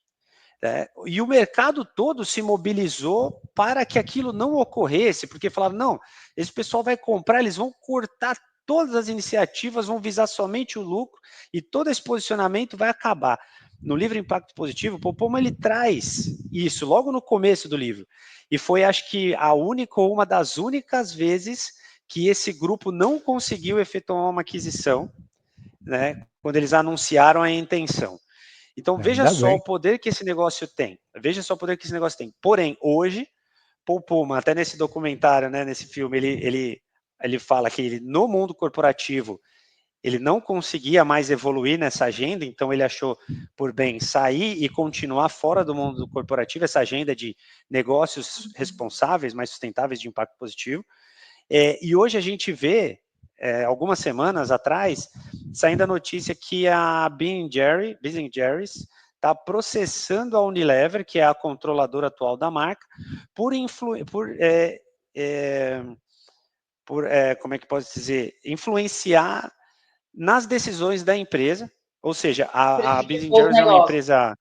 e o mercado todo se mobilizou para que aquilo não ocorresse, porque falavam, não, esse pessoal vai comprar, eles vão cortar todas as iniciativas, vão visar somente o lucro, e todo esse posicionamento vai acabar. No livro Impacto Positivo, o Paul Pullman ele traz isso logo no começo do livro, e foi acho que a única ou uma das únicas vezes que esse grupo não conseguiu efetuar uma aquisição, né, quando eles anunciaram a intenção. Então, veja só o poder que esse negócio tem. Veja só o poder que esse negócio tem. Porém, hoje, Paul Pullman, até nesse documentário, né, nesse filme, ele fala que no mundo corporativo, ele não conseguia mais evoluir nessa agenda, então ele achou por bem sair e continuar fora do mundo corporativo, essa agenda de negócios responsáveis, mais sustentáveis, de impacto positivo. E hoje a gente vê, algumas semanas atrás, saindo a notícia que a Ben Jerry's está processando a Unilever, que é a controladora atual da marca, como é que posso dizer, influenciar nas decisões da empresa, ou seja, a Business Intelligence é uma empresa,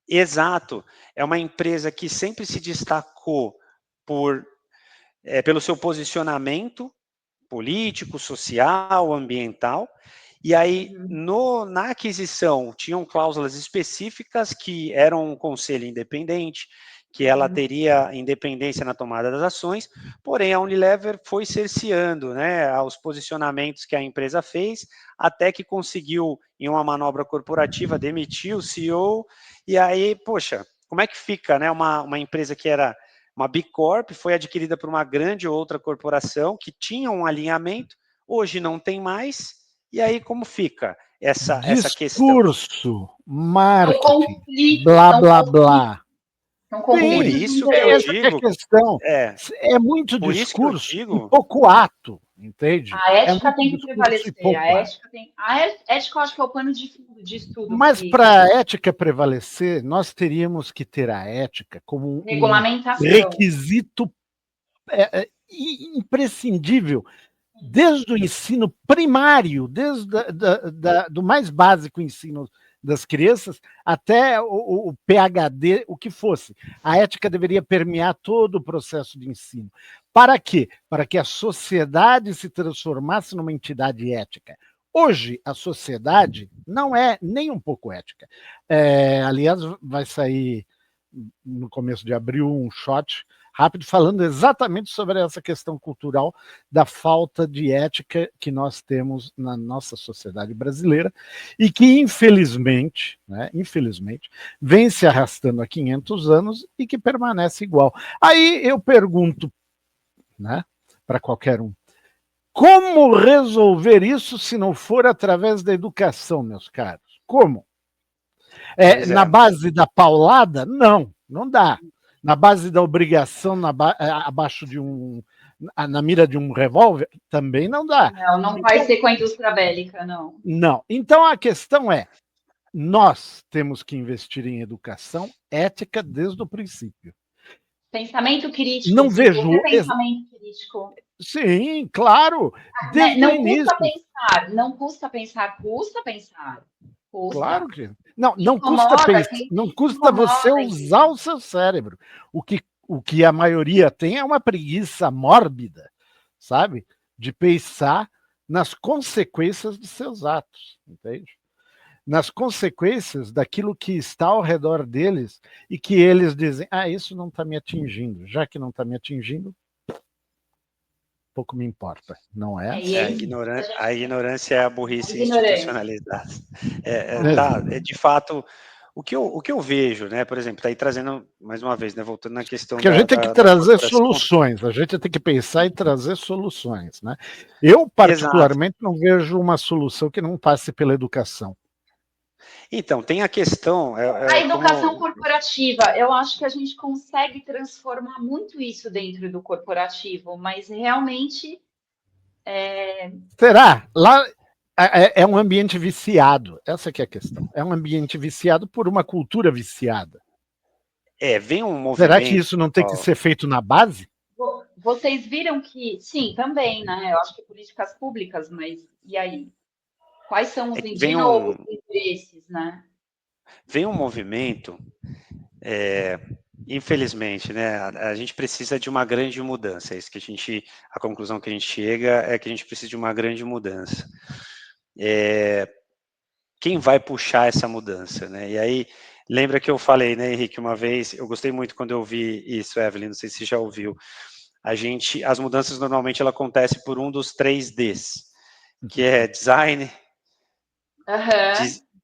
exato, é uma empresa que sempre se destacou pelo seu posicionamento político, social, ambiental, e aí na aquisição tinham cláusulas específicas que eram um conselho independente, que ela teria independência na tomada das ações, porém a Unilever foi cerceando, né, aos posicionamentos que a empresa fez, até que conseguiu, em uma manobra corporativa, demitir o CEO, e aí, poxa, como é que fica, né, uma empresa que era uma Big Corp, foi adquirida por uma grande outra corporação que tinha um alinhamento, hoje não tem mais, e aí como fica essa questão? Discurso, marketing, blá, blá, blá. Por isso que eu digo, a questão. É muito por discurso isso que eu digo, e pouco ato, entende? A ética tem que prevalecer. A ética eu acho que é o pano de fundo disso tudo. Mas para a ética prevalecer, nós teríamos que ter a ética como um requisito imprescindível desde o ensino primário, desde do mais básico ensino das crianças até o PhD, o que fosse. A ética deveria permear todo o processo de ensino. Para quê? Para que a sociedade se transformasse numa entidade ética. Hoje, a sociedade não é nem um pouco ética. Aliás, vai sair no começo de abril um shot rápido falando exatamente sobre essa questão cultural da falta de ética que nós temos na nossa sociedade brasileira e que, infelizmente, vem se arrastando há 500 anos e que permanece igual. Aí eu pergunto, né, para qualquer um, como resolver isso se não for através da educação, meus caros? Como? Na base da paulada? Não dá. Na base da obrigação, abaixo de na mira de um revólver? Também não dá. Não vai ser com a indústria bélica, não. Não. Então a questão é, nós temos que investir em educação ética desde o princípio. Pensamento crítico. Não vejo pensamento crítico. Sim, claro. Desde o início. Custa pensar. Custa. Claro que não custa você usar o seu cérebro. O que a maioria tem é uma preguiça mórbida, sabe? De pensar nas consequências de seus atos, entende? Nas consequências daquilo que está ao redor deles e que eles dizem, isso não está me atingindo. Já que não está me atingindo, pouco me importa, não é? A ignorância é a burrice institucionalizada. De fato, o que eu vejo, né? Por exemplo, está aí trazendo, mais uma vez, né, voltando na questão que a gente tem que trazer soluções, a gente tem que pensar e trazer soluções, né? Eu, particularmente, não vejo uma solução que não passe pela educação. Então, tem a questão... a educação corporativa, eu acho que a gente consegue transformar muito isso dentro do corporativo, mas realmente... Será? Lá é um ambiente viciado, essa que é a questão. É um ambiente viciado por uma cultura viciada. Vem um movimento... Será que isso não tem que ser feito na base? Vocês viram que... Sim, também, né? Eu acho que políticas públicas, mas e aí? Quais são os interesses, né? Vem um movimento, infelizmente, né? A gente precisa de uma grande mudança. A conclusão que a gente chega é que a gente precisa de uma grande mudança. Quem vai puxar essa mudança, né? E aí, lembra que eu falei, né, Henrique, uma vez, eu gostei muito quando eu ouvi isso, Evelyn, não sei se você já ouviu. As mudanças normalmente acontecem por um dos 3 Ds, que é design,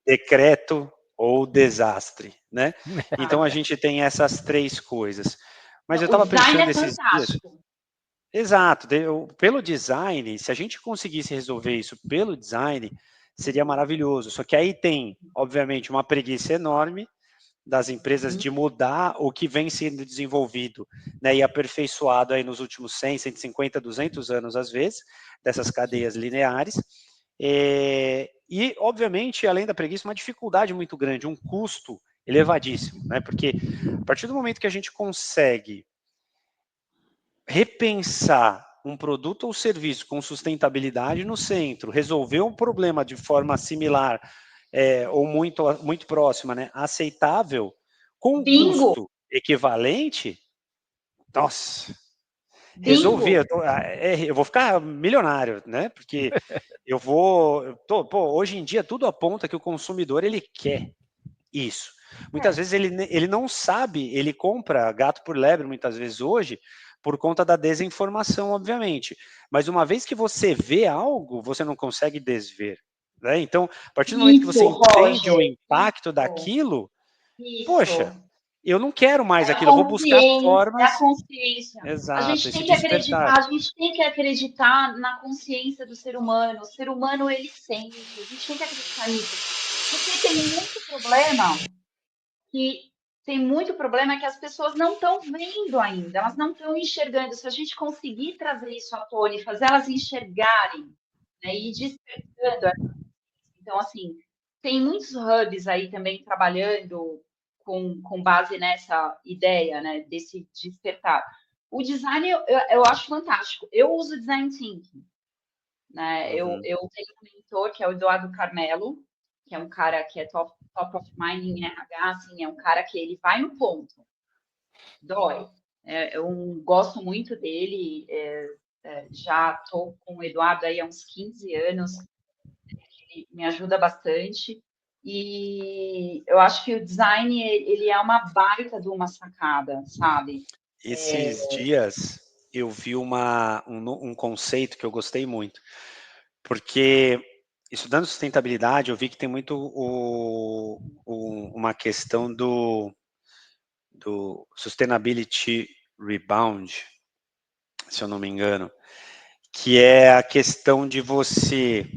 decreto ou desastre, né? Então a gente tem essas 3 coisas. Mas eu estava pensando esses dias. Exato. Pelo design, se a gente conseguisse resolver isso pelo design, seria maravilhoso. Só que aí tem, obviamente, uma preguiça enorme das empresas de mudar o que vem sendo desenvolvido, né, e aperfeiçoado aí nos últimos 100, 150, 200 anos, às vezes, dessas cadeias lineares. E, obviamente, além da preguiça, uma dificuldade muito grande, um custo elevadíssimo, né? Porque a partir do momento que a gente consegue repensar um produto ou serviço com sustentabilidade no centro, resolver um problema de forma similar ou muito próxima, né, aceitável, com um Bingo! custo equivalente, nossa, resolvi. Bingo! Eu vou ficar milionário, né? Porque hoje em dia tudo aponta que o consumidor ele quer isso. Muitas vezes ele não sabe, ele compra gato por lebre, muitas vezes hoje, por conta da desinformação, obviamente. Mas uma vez que você vê algo, você não consegue desver. Né? Então, a partir do momento que você entende o Roger, impacto daquilo, poxa, isso. eu não quero mais É a aquilo, eu vou buscar consciência, é formas. a consciência. A Exato, gente esse tem que acreditar, despertar. a gente tem que acreditar na consciência do ser humano. O ser humano, ele sente, a gente tem que acreditar nisso. Porque tem muito problema que as pessoas não estão vendo ainda, elas não estão enxergando. Se a gente conseguir trazer isso à tona e fazer elas enxergarem, né, e ir despertando. Então, assim, tem muitos hubs aí também trabalhando com base nessa ideia, né, desse despertar. O design eu acho fantástico. Eu uso design thinking, né? Uhum. Eu tenho um mentor que é o Eduardo Carmelo, que é um cara que é top of mind em RH, assim, é um cara que ele vai no ponto, dói. Eu gosto muito dele, já estou com o Eduardo aí há uns 15 anos, ele me ajuda bastante. E eu acho que o design, ele é uma baita de uma sacada, sabe? Esses dias eu vi um conceito que eu gostei muito, porque estudando sustentabilidade eu vi que tem muito uma questão do sustainability rebound, se eu não me engano, que é a questão de você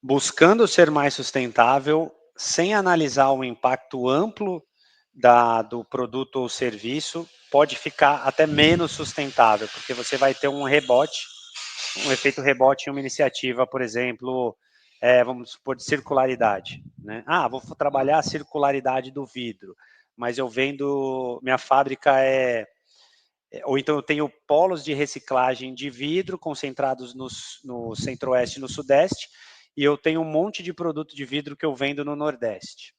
buscando ser mais sustentável sem analisar o impacto amplo do produto ou serviço, pode ficar até menos sustentável, porque você vai ter um rebote, um efeito rebote em uma iniciativa, por exemplo, vamos supor, de circularidade. Né? Vou trabalhar a circularidade do vidro, mas eu vendo, minha fábrica ou então eu tenho polos de reciclagem de vidro concentrados no centro-oeste e no sudeste, e eu tenho um monte de produto de vidro que eu vendo no nordeste.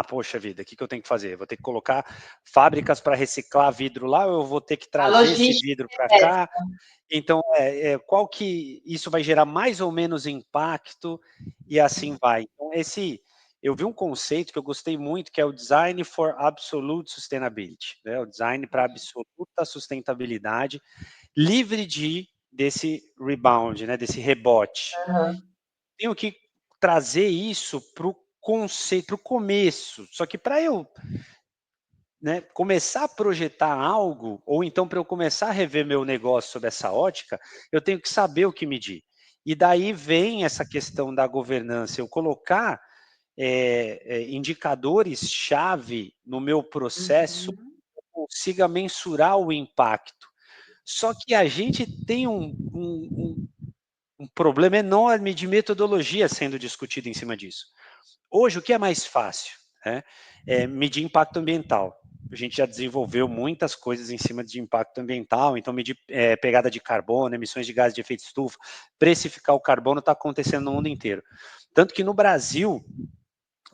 Poxa vida, o que eu tenho que fazer? Vou ter que colocar fábricas para reciclar vidro lá, ou eu vou ter que trazer esse vidro para cá? Então, qual que isso vai gerar mais ou menos impacto, e assim vai. Então, eu vi um conceito que eu gostei muito, que é o Design for Absolute Sustainability, né? O design para absoluta sustentabilidade, livre desse rebound, né? Desse rebote. Uhum. Tenho que trazer isso para o conceito, para o começo. Só que para eu, né, começar a projetar algo, ou então para eu começar a rever meu negócio sob essa ótica, eu tenho que saber o que medir. E daí vem essa questão da governança, eu colocar indicadores-chave no meu processo, que consiga mensurar o impacto. Só que a gente tem um problema enorme de metodologia sendo discutido em cima disso. Hoje, o que é mais fácil? É medir impacto ambiental. A gente já desenvolveu muitas coisas em cima de impacto ambiental, então medir pegada de carbono, emissões de gases de efeito estufa, precificar o carbono está acontecendo no mundo inteiro. Tanto que no Brasil,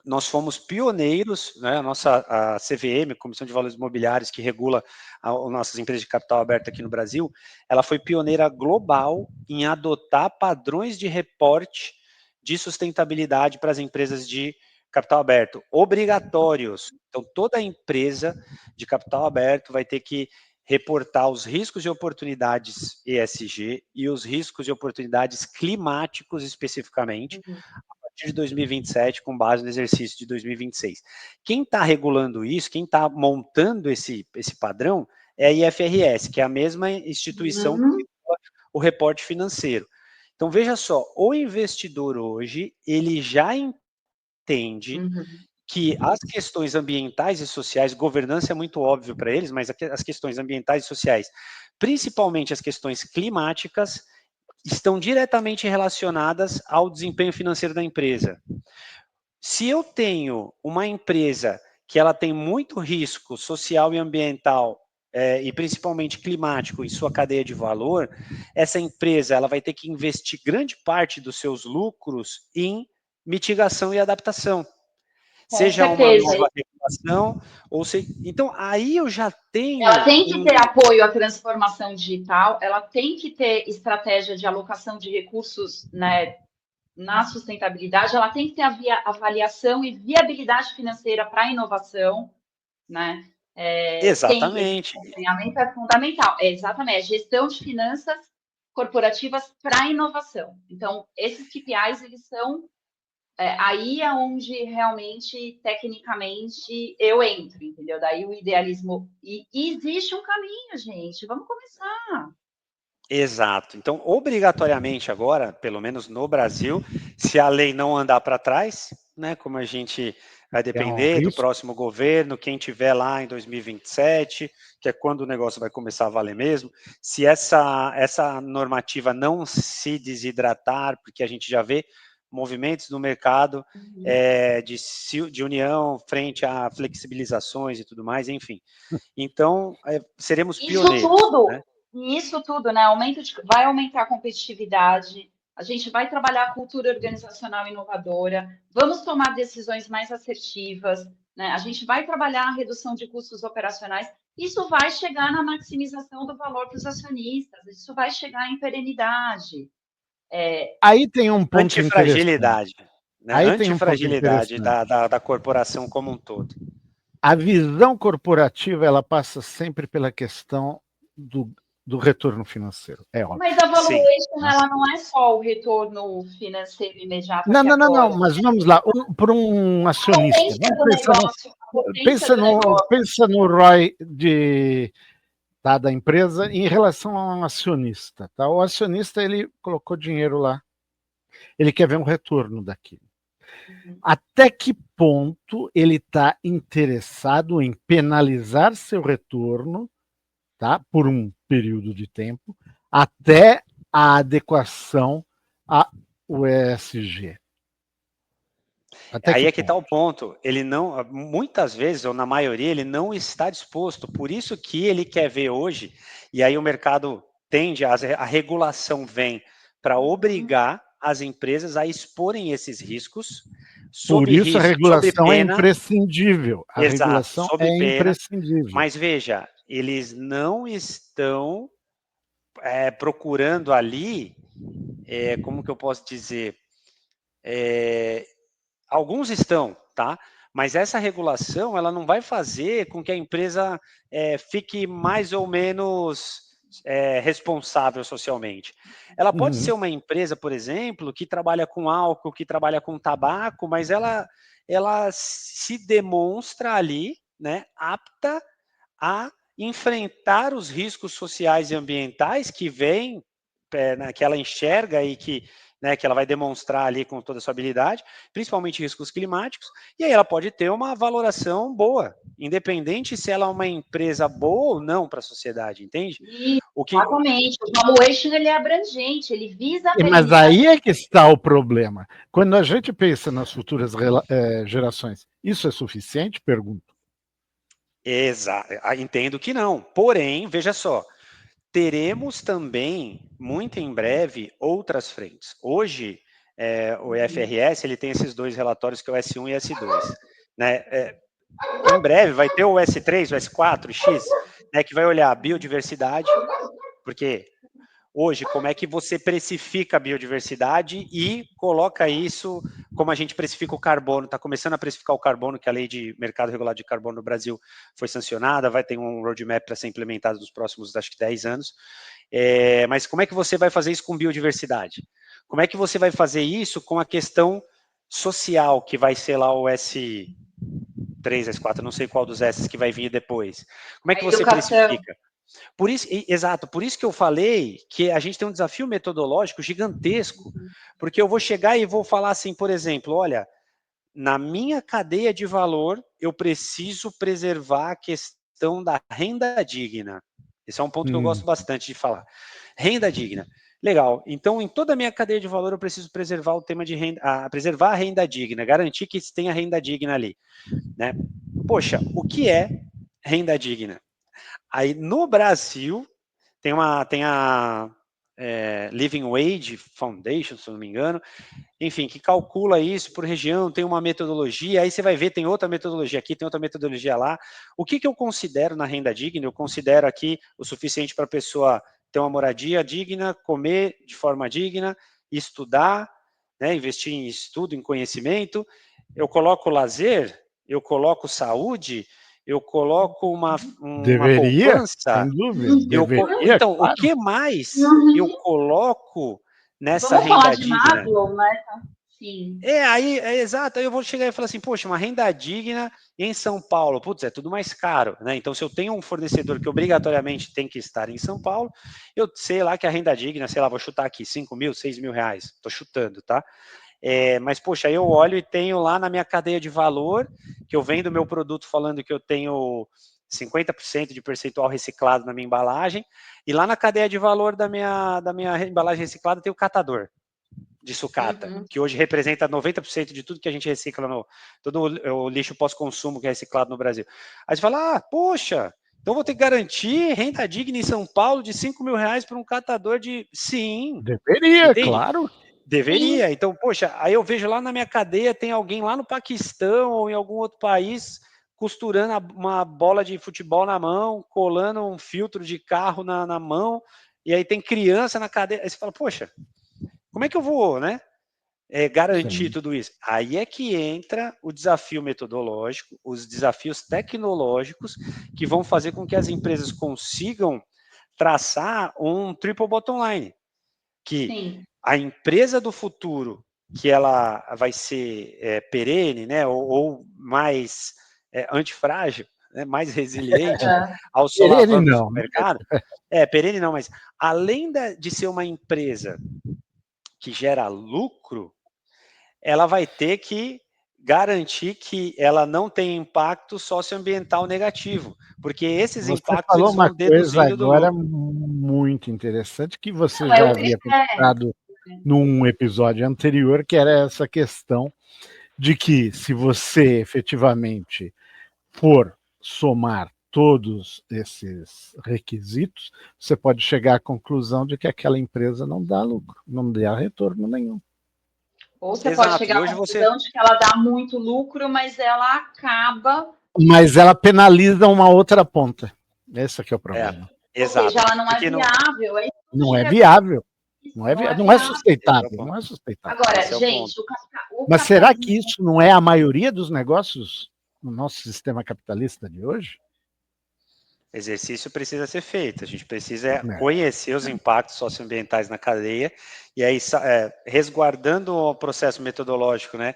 nós fomos pioneiros, né, a CVM, Comissão de Valores Imobiliários, que regula as nossas empresas de capital aberto aqui no Brasil, ela foi pioneira global em adotar padrões de reporte de sustentabilidade para as empresas de capital aberto, obrigatórios. Então, toda empresa de capital aberto vai ter que reportar os riscos e oportunidades ESG e os riscos e oportunidades climáticos especificamente, a partir de 2027, com base no exercício de 2026. Quem está regulando isso, quem está montando esse padrão, é a IFRS, que é a mesma instituição que regula o reporte financeiro. Então, veja só, o investidor hoje, ele já entende que as questões ambientais e sociais, governança é muito óbvio para eles, mas as questões ambientais e sociais, principalmente as questões climáticas, estão diretamente relacionadas ao desempenho financeiro da empresa. Se eu tenho uma empresa que ela tem muito risco social e ambiental, e principalmente climático em sua cadeia de valor, essa empresa ela vai ter que investir grande parte dos seus lucros em mitigação e adaptação. Com Seja uma certeza. nova regulação, ou se... Então, aí eu já tenho... Ela tem que ter apoio à transformação digital, ela tem que ter estratégia de alocação de recursos, né, na sustentabilidade, ela tem que ter avaliação e viabilidade financeira para a inovação, né? Exatamente. Esse acompanhamento é fundamental. Exatamente, gestão de finanças corporativas para a inovação. Então, esses KPIs, eles são aí é onde realmente, tecnicamente, eu entro, entendeu? Daí o idealismo. E existe um caminho, gente. Vamos começar. Exato. Então, obrigatoriamente agora, pelo menos no Brasil, se a lei não andar para trás, né, como a gente vai depender do próximo governo, quem tiver lá em 2027, que é quando o negócio vai começar a valer mesmo, se essa normativa não se desidratar, porque a gente já vê movimentos no mercado de união frente a flexibilizações e tudo mais, enfim. Então, seremos pioneiros. Isso tudo, né? Vai aumentar a competitividade, a gente vai trabalhar a cultura organizacional inovadora, vamos tomar decisões mais assertivas, né? A gente vai trabalhar a redução de custos operacionais, isso vai chegar na maximização do valor para os acionistas, isso vai chegar em perenidade. Aí tem um ponto antifragilidade, né? Aí antifragilidade da corporação como um todo. A visão corporativa, ela passa sempre pela questão do retorno financeiro, é óbvio. Mas a valuation, ela não é só o retorno financeiro imediato. Não, mas vamos lá, para um acionista. Pensa no ROI da empresa em relação a um acionista. Tá? O acionista, ele colocou dinheiro lá, ele quer ver um retorno daquilo. Até que ponto ele está interessado em penalizar seu retorno, tá, por um período de tempo, até a adequação ao ESG? Aí é que está o ponto. Ele não, muitas vezes, ou na maioria, ele não está disposto. Por isso que ele quer ver hoje, e aí o mercado tende, a regulação vem para obrigar as empresas a exporem esses riscos. Por isso a regulação é imprescindível. A regulação é imprescindível. Mas veja, eles não estão procurando ali, como que eu posso dizer, alguns estão, tá? Mas essa regulação, ela não vai fazer com que a empresa fique mais ou menos responsável socialmente. Ela pode ser uma empresa, por exemplo, que trabalha com álcool, que trabalha com tabaco, mas ela se demonstra ali, né, apta a enfrentar os riscos sociais e ambientais que vêm, que ela enxerga e que ela vai demonstrar ali com toda a sua habilidade, principalmente riscos climáticos, e aí ela pode ter uma valoração boa, independente se ela é uma empresa boa ou não para a sociedade, entende? Exatamente, o valuation ele é abrangente, ele visa a Mas aí é que está o problema. Quando a gente pensa nas futuras gerações, isso é suficiente? Pergunto. Exato, entendo que não, porém, veja só, teremos também, muito em breve, outras frentes. Hoje, o IFRS ele tem esses dois relatórios, que é o S1 e o S2. Né? Em breve vai ter o S3, o S4, o X, né, que vai olhar a biodiversidade, porque hoje, como é que você precifica a biodiversidade e coloca isso como a gente precifica o carbono, está começando a precificar o carbono, que a lei de mercado regulado de carbono no Brasil foi sancionada, vai ter um roadmap para ser implementado nos próximos, acho que 10 anos, mas como é que você vai fazer isso com biodiversidade? Como é que você vai fazer isso com a questão social, que vai ser lá o S3, S4, não sei qual dos S que vai vir depois. Como é que você precifica? Por isso, exato, por isso que eu falei que a gente tem um desafio metodológico gigantesco, porque eu vou chegar e vou falar assim, por exemplo, olha, na minha cadeia de valor, eu preciso preservar a questão da renda digna. Esse é um ponto que eu gosto bastante de falar. Renda digna. Legal. Então, em toda a minha cadeia de valor, eu preciso preservar o tema de renda, preservar a renda digna, garantir que tenha renda digna ali, né? Poxa, o que é renda digna? Aí, no Brasil, tem a Living Wage Foundation, se eu não me engano, enfim, que calcula isso por região, tem uma metodologia, aí você vai ver, tem outra metodologia aqui, tem outra metodologia lá. O que eu considero na renda digna? Eu considero aqui o suficiente para a pessoa ter uma moradia digna, comer de forma digna, estudar, né, investir em estudo, em conhecimento. Eu coloco lazer, eu coloco saúde, eu coloco uma Deveria, sem poupança. dúvida, deveria, Então, o claro. que mais eu coloco nessa Vamos falar renda de digna? Maslow, né? Sim. Exato, aí eu vou chegar e falar assim, poxa, uma renda digna em São Paulo, putz, é tudo mais caro, né? Então, se eu tenho um fornecedor que obrigatoriamente tem que estar em São Paulo, eu sei lá que a renda digna, sei lá, vou chutar aqui, 5 mil, 6 mil reais, tô chutando, tá? Mas, poxa, aí eu olho e tenho lá na minha cadeia de valor, que eu vendo meu produto falando que eu tenho 50% de percentual reciclado na minha embalagem, e lá na cadeia de valor da minha embalagem reciclada tem o catador de sucata, que hoje representa 90% de tudo que a gente recicla, todo o lixo pós-consumo que é reciclado no Brasil. Aí você fala, poxa, então vou ter que garantir renda digna em São Paulo de 5 mil reais para um catador de... Sim, Deveria, entende? claro. Deveria. Então, poxa, aí eu vejo lá na minha cadeia, tem alguém lá no Paquistão ou em algum outro país costurando uma bola de futebol na mão, colando um filtro de carro na mão, e aí tem criança na cadeia. Aí você fala, poxa, como é que eu vou, né, garantir Sim. tudo isso? Aí é que entra o desafio metodológico, os desafios tecnológicos que vão fazer com que as empresas consigam traçar um triple bottom line, que Sim. a empresa do futuro, que ela vai ser perene, né, ou mais antifrágil, né, mais resiliente aos Perene solavancos do não. mercado, perene não, mas além de ser uma empresa que gera lucro, ela vai ter que garantir que ela não tem impacto socioambiental negativo, porque esses Você impactos falou eles uma vão coisa deduzindo do agora lucro. muito interessante que você Não, é já o havia critério. comentado num episódio anterior, que era essa questão de que se você efetivamente for somar todos esses requisitos, você pode chegar à conclusão de que aquela empresa não dá lucro, não dá retorno nenhum. Ou você pode Exato, e chegar à hoje você... conclusão de que ela dá muito lucro, mas ela acaba, Mas ela penaliza uma outra ponta. Esse que é o problema. ou seja, Exato, ela não é porque não... viável. Aí Não é tira viável. isso, Não é, não é não é viável. Esse é o sustentável. ponto. Não é sustentável. Agora, Esse é o ponto. gente, o Mas será capitalismo... que isso não é a maioria dos negócios no nosso sistema capitalista de hoje? Exercício precisa ser feito, a gente precisa É. conhecer os impactos socioambientais na cadeia, e aí resguardando o processo metodológico, né,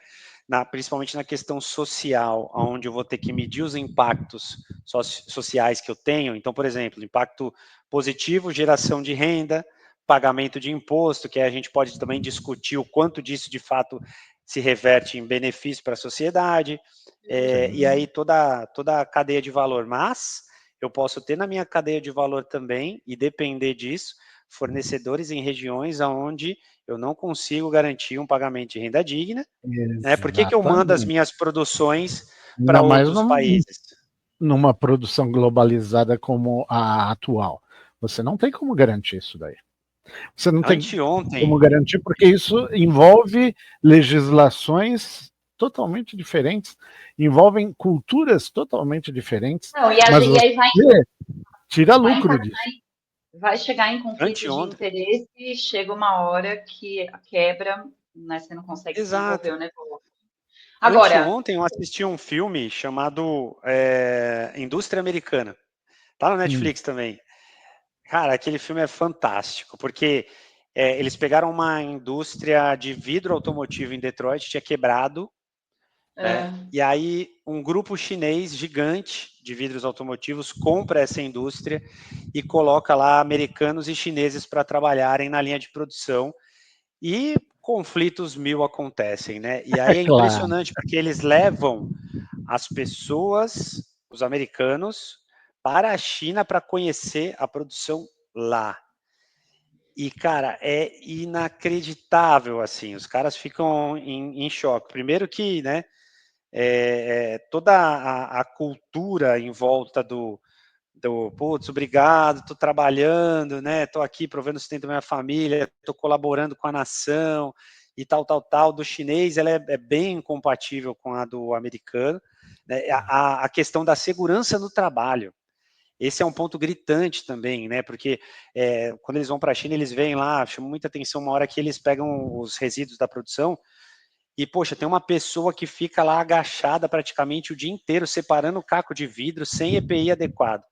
principalmente na questão social, onde eu vou ter que medir os impactos sociais que eu tenho. Então, por exemplo, impacto positivo, geração de renda, pagamento de imposto, que a gente pode também discutir o quanto disso de fato se reverte em benefício para a sociedade, e aí toda a cadeia de valor. Mas eu posso ter na minha cadeia de valor também, e depender disso, fornecedores em regiões onde eu não consigo garantir um pagamento de renda digna. Né? Por que eu mando as Exatamente. minhas produções para Ainda mais outros países? numa produção globalizada como a atual. Você não tem como garantir isso daí. Você não tem como Anteontem, garantir porque isso envolve legislações totalmente diferentes, envolvem culturas totalmente diferentes, Não, e mas aí você tira vai lucro impactar, disso. vai chegar em conflito de anteontem, interesse e chega uma hora que a quebra, né, você não consegue desenvolver exato. o negócio. Agora, Anteontem eu assisti um filme chamado Indústria Americana. Tá no Netflix também. Cara, aquele filme é fantástico, porque eles pegaram uma indústria de vidro automotivo em Detroit, tinha quebrado, né? E aí um grupo chinês gigante de vidros automotivos compra essa indústria e coloca lá americanos e chineses para trabalharem na linha de produção, e conflitos mil acontecem, né? E aí é Claro. impressionante, porque eles levam as pessoas, os americanos, para a China para conhecer a produção lá. E, cara, é inacreditável, assim, os caras ficam em choque. Primeiro que, né, toda a cultura em volta putz, obrigado, tô trabalhando, né, tô aqui provendo o sustento da minha família, tô colaborando com a nação, e tal, do chinês, ela é bem incompatível com a do americano, né, a questão da segurança no trabalho. Esse é um ponto gritante também, né? Porque quando eles vão para a China, eles veem lá, chama muita atenção uma hora que eles pegam os resíduos da produção e, poxa, tem uma pessoa que fica lá agachada praticamente o dia inteiro, separando o caco de vidro sem EPI adequado.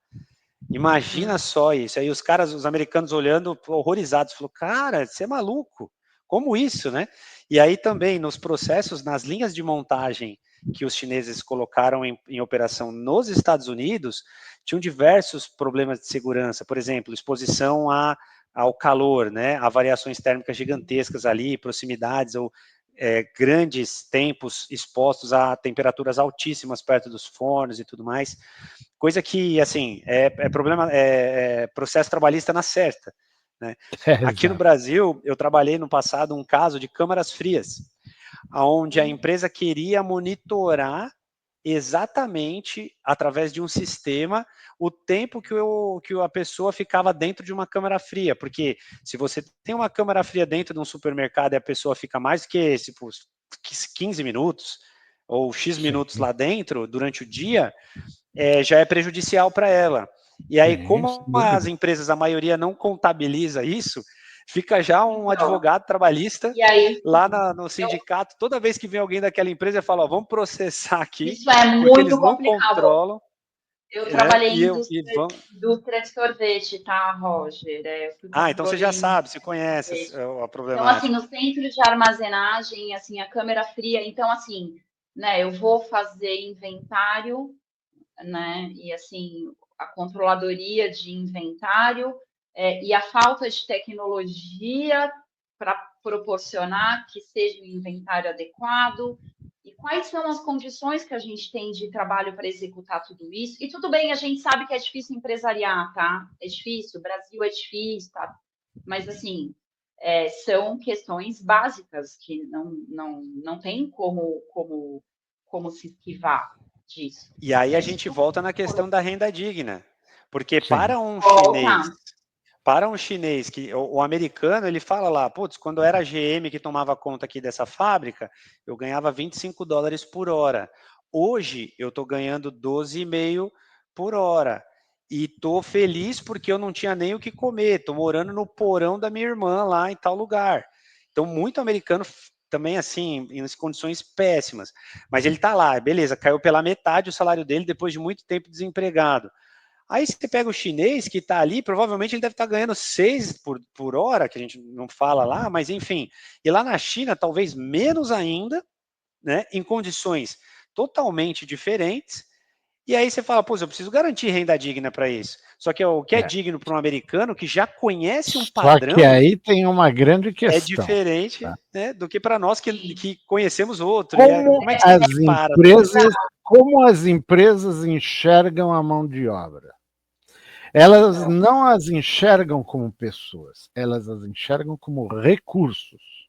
Imagina só isso. Aí os americanos olhando, horrorizados, falou, cara, você é maluco. Como isso, né? E aí também, nos processos, nas linhas de montagem que os chineses colocaram em operação nos Estados Unidos, tinham diversos problemas de segurança, por exemplo, exposição ao calor, né, a variações térmicas gigantescas ali, proximidades ou grandes tempos expostos a temperaturas altíssimas perto dos fornos e tudo mais, coisa que, assim, processo trabalhista na certa, né? Aqui no Brasil, eu trabalhei no passado um caso de câmaras frias, onde a empresa queria monitorar exatamente, através de um sistema, o tempo que a pessoa ficava dentro de uma câmara fria, porque se você tem uma câmara fria dentro de um supermercado e a pessoa fica mais do que tipo, 15 minutos ou X minutos lá dentro durante o dia, já é prejudicial para ela. E aí, como as empresas, a maioria não contabiliza isso, fica já um advogado trabalhista aí, lá no sindicato, toda vez que vem alguém daquela empresa, fala, ó, vamos processar aqui, isso é porque muito eles não complicado. controlam. Eu trabalhei em vamos... indústria de sorvete, tá, Roger? Então você já sabe, você conhece a problemática. Então, assim, no centro de armazenagem, assim, a câmera fria, então, assim, né, eu vou fazer inventário, né, e, assim, a controladoria de inventário e a falta de tecnologia para proporcionar que seja um inventário adequado, e quais são as condições que a gente tem de trabalho para executar tudo isso. E tudo bem, a gente sabe que é difícil empresariar, tá? É difícil, o Brasil é difícil, tá? Mas, assim, são questões básicas que não tem como se esquivar disso. E aí a gente volta na questão da renda digna, porque Sim. para um chinês, que o americano, ele fala lá, putz, quando era a GM que tomava conta aqui dessa fábrica, eu ganhava $25 por hora. Hoje eu estou ganhando 12,5 por hora. E estou feliz porque eu não tinha nem o que comer, estou morando no porão da minha irmã lá em tal lugar. Então, muito americano também, assim, em condições péssimas. Mas ele está lá, beleza, caiu pela metade o salário dele depois de muito tempo desempregado. Aí você pega o chinês que está ali, provavelmente ele deve estar ganhando 6 por hora, que a gente não fala lá, mas enfim. E lá na China, talvez menos ainda, né, em condições totalmente diferentes. E aí você fala, pô, eu preciso garantir renda digna para isso. Só que o que é digno para um americano que já conhece um padrão... Só que aí tem uma grande questão. É diferente, tá, né, do que para nós que conhecemos outro. Como as empresas enxergam a mão de obra? Elas não as enxergam como pessoas, elas as enxergam como recursos.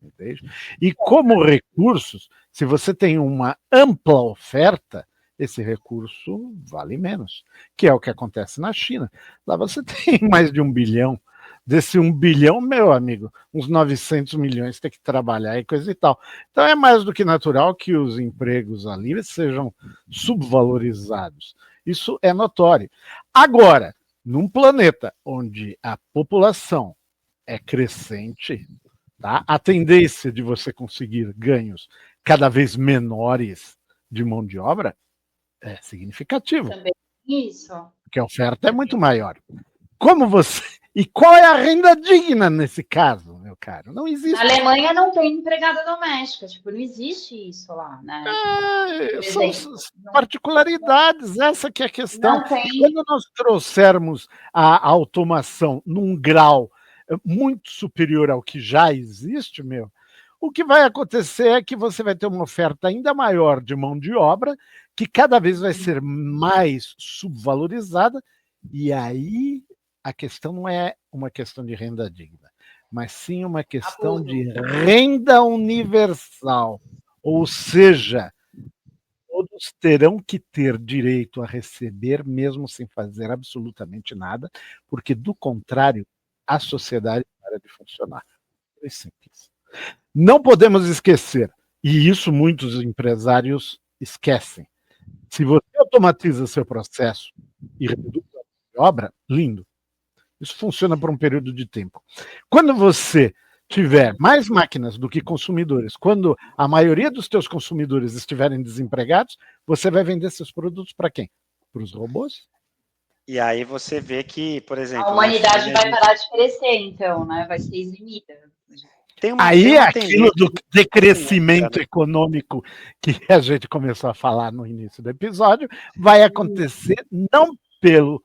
Entende? E como recursos, se você tem uma ampla oferta, esse recurso vale menos, que é o que acontece na China. Lá você tem mais de 1 bilhão. Desse 1 bilhão, meu amigo, uns 900 milhões tem que trabalhar e coisa e tal. Então é mais do que natural que os empregos ali sejam subvalorizados. Isso é notório. Agora, num planeta onde a população é crescente, tá? A tendência de você conseguir ganhos cada vez menores de mão de obra é significativo. Também isso. Porque a oferta é muito maior. Como você... E qual é a renda digna nesse caso, meu caro? Não existe. Na Alemanha não tem empregada doméstica, tipo, não existe isso lá, né? São particularidades, essa que é a questão. Não tem. Quando nós trouxermos a automação num grau muito superior ao que já existe, o que vai acontecer é que você vai ter uma oferta ainda maior de mão de obra, que cada vez vai ser mais subvalorizada, e aí a questão não é uma questão de renda digna, mas sim uma questão Abuso. de renda universal. Ou seja, todos terão que ter direito a receber, mesmo sem fazer absolutamente nada, porque, do contrário, a sociedade para de funcionar. É simples. Não podemos esquecer, e isso muitos empresários esquecem, se você automatiza seu processo e reduz a mão de obra, lindo. Isso funciona por um período de tempo. Quando você tiver mais máquinas do que consumidores, quando a maioria dos teus consumidores estiverem desempregados, você vai vender seus produtos para quem? Para os robôs? E aí você vê que, por exemplo, A humanidade China, vai parar de crescer, então, né? Vai ser eximida. tem Aí uma aquilo tendência do decrescimento né? econômico que a gente começou a falar no início do episódio vai acontecer não pelo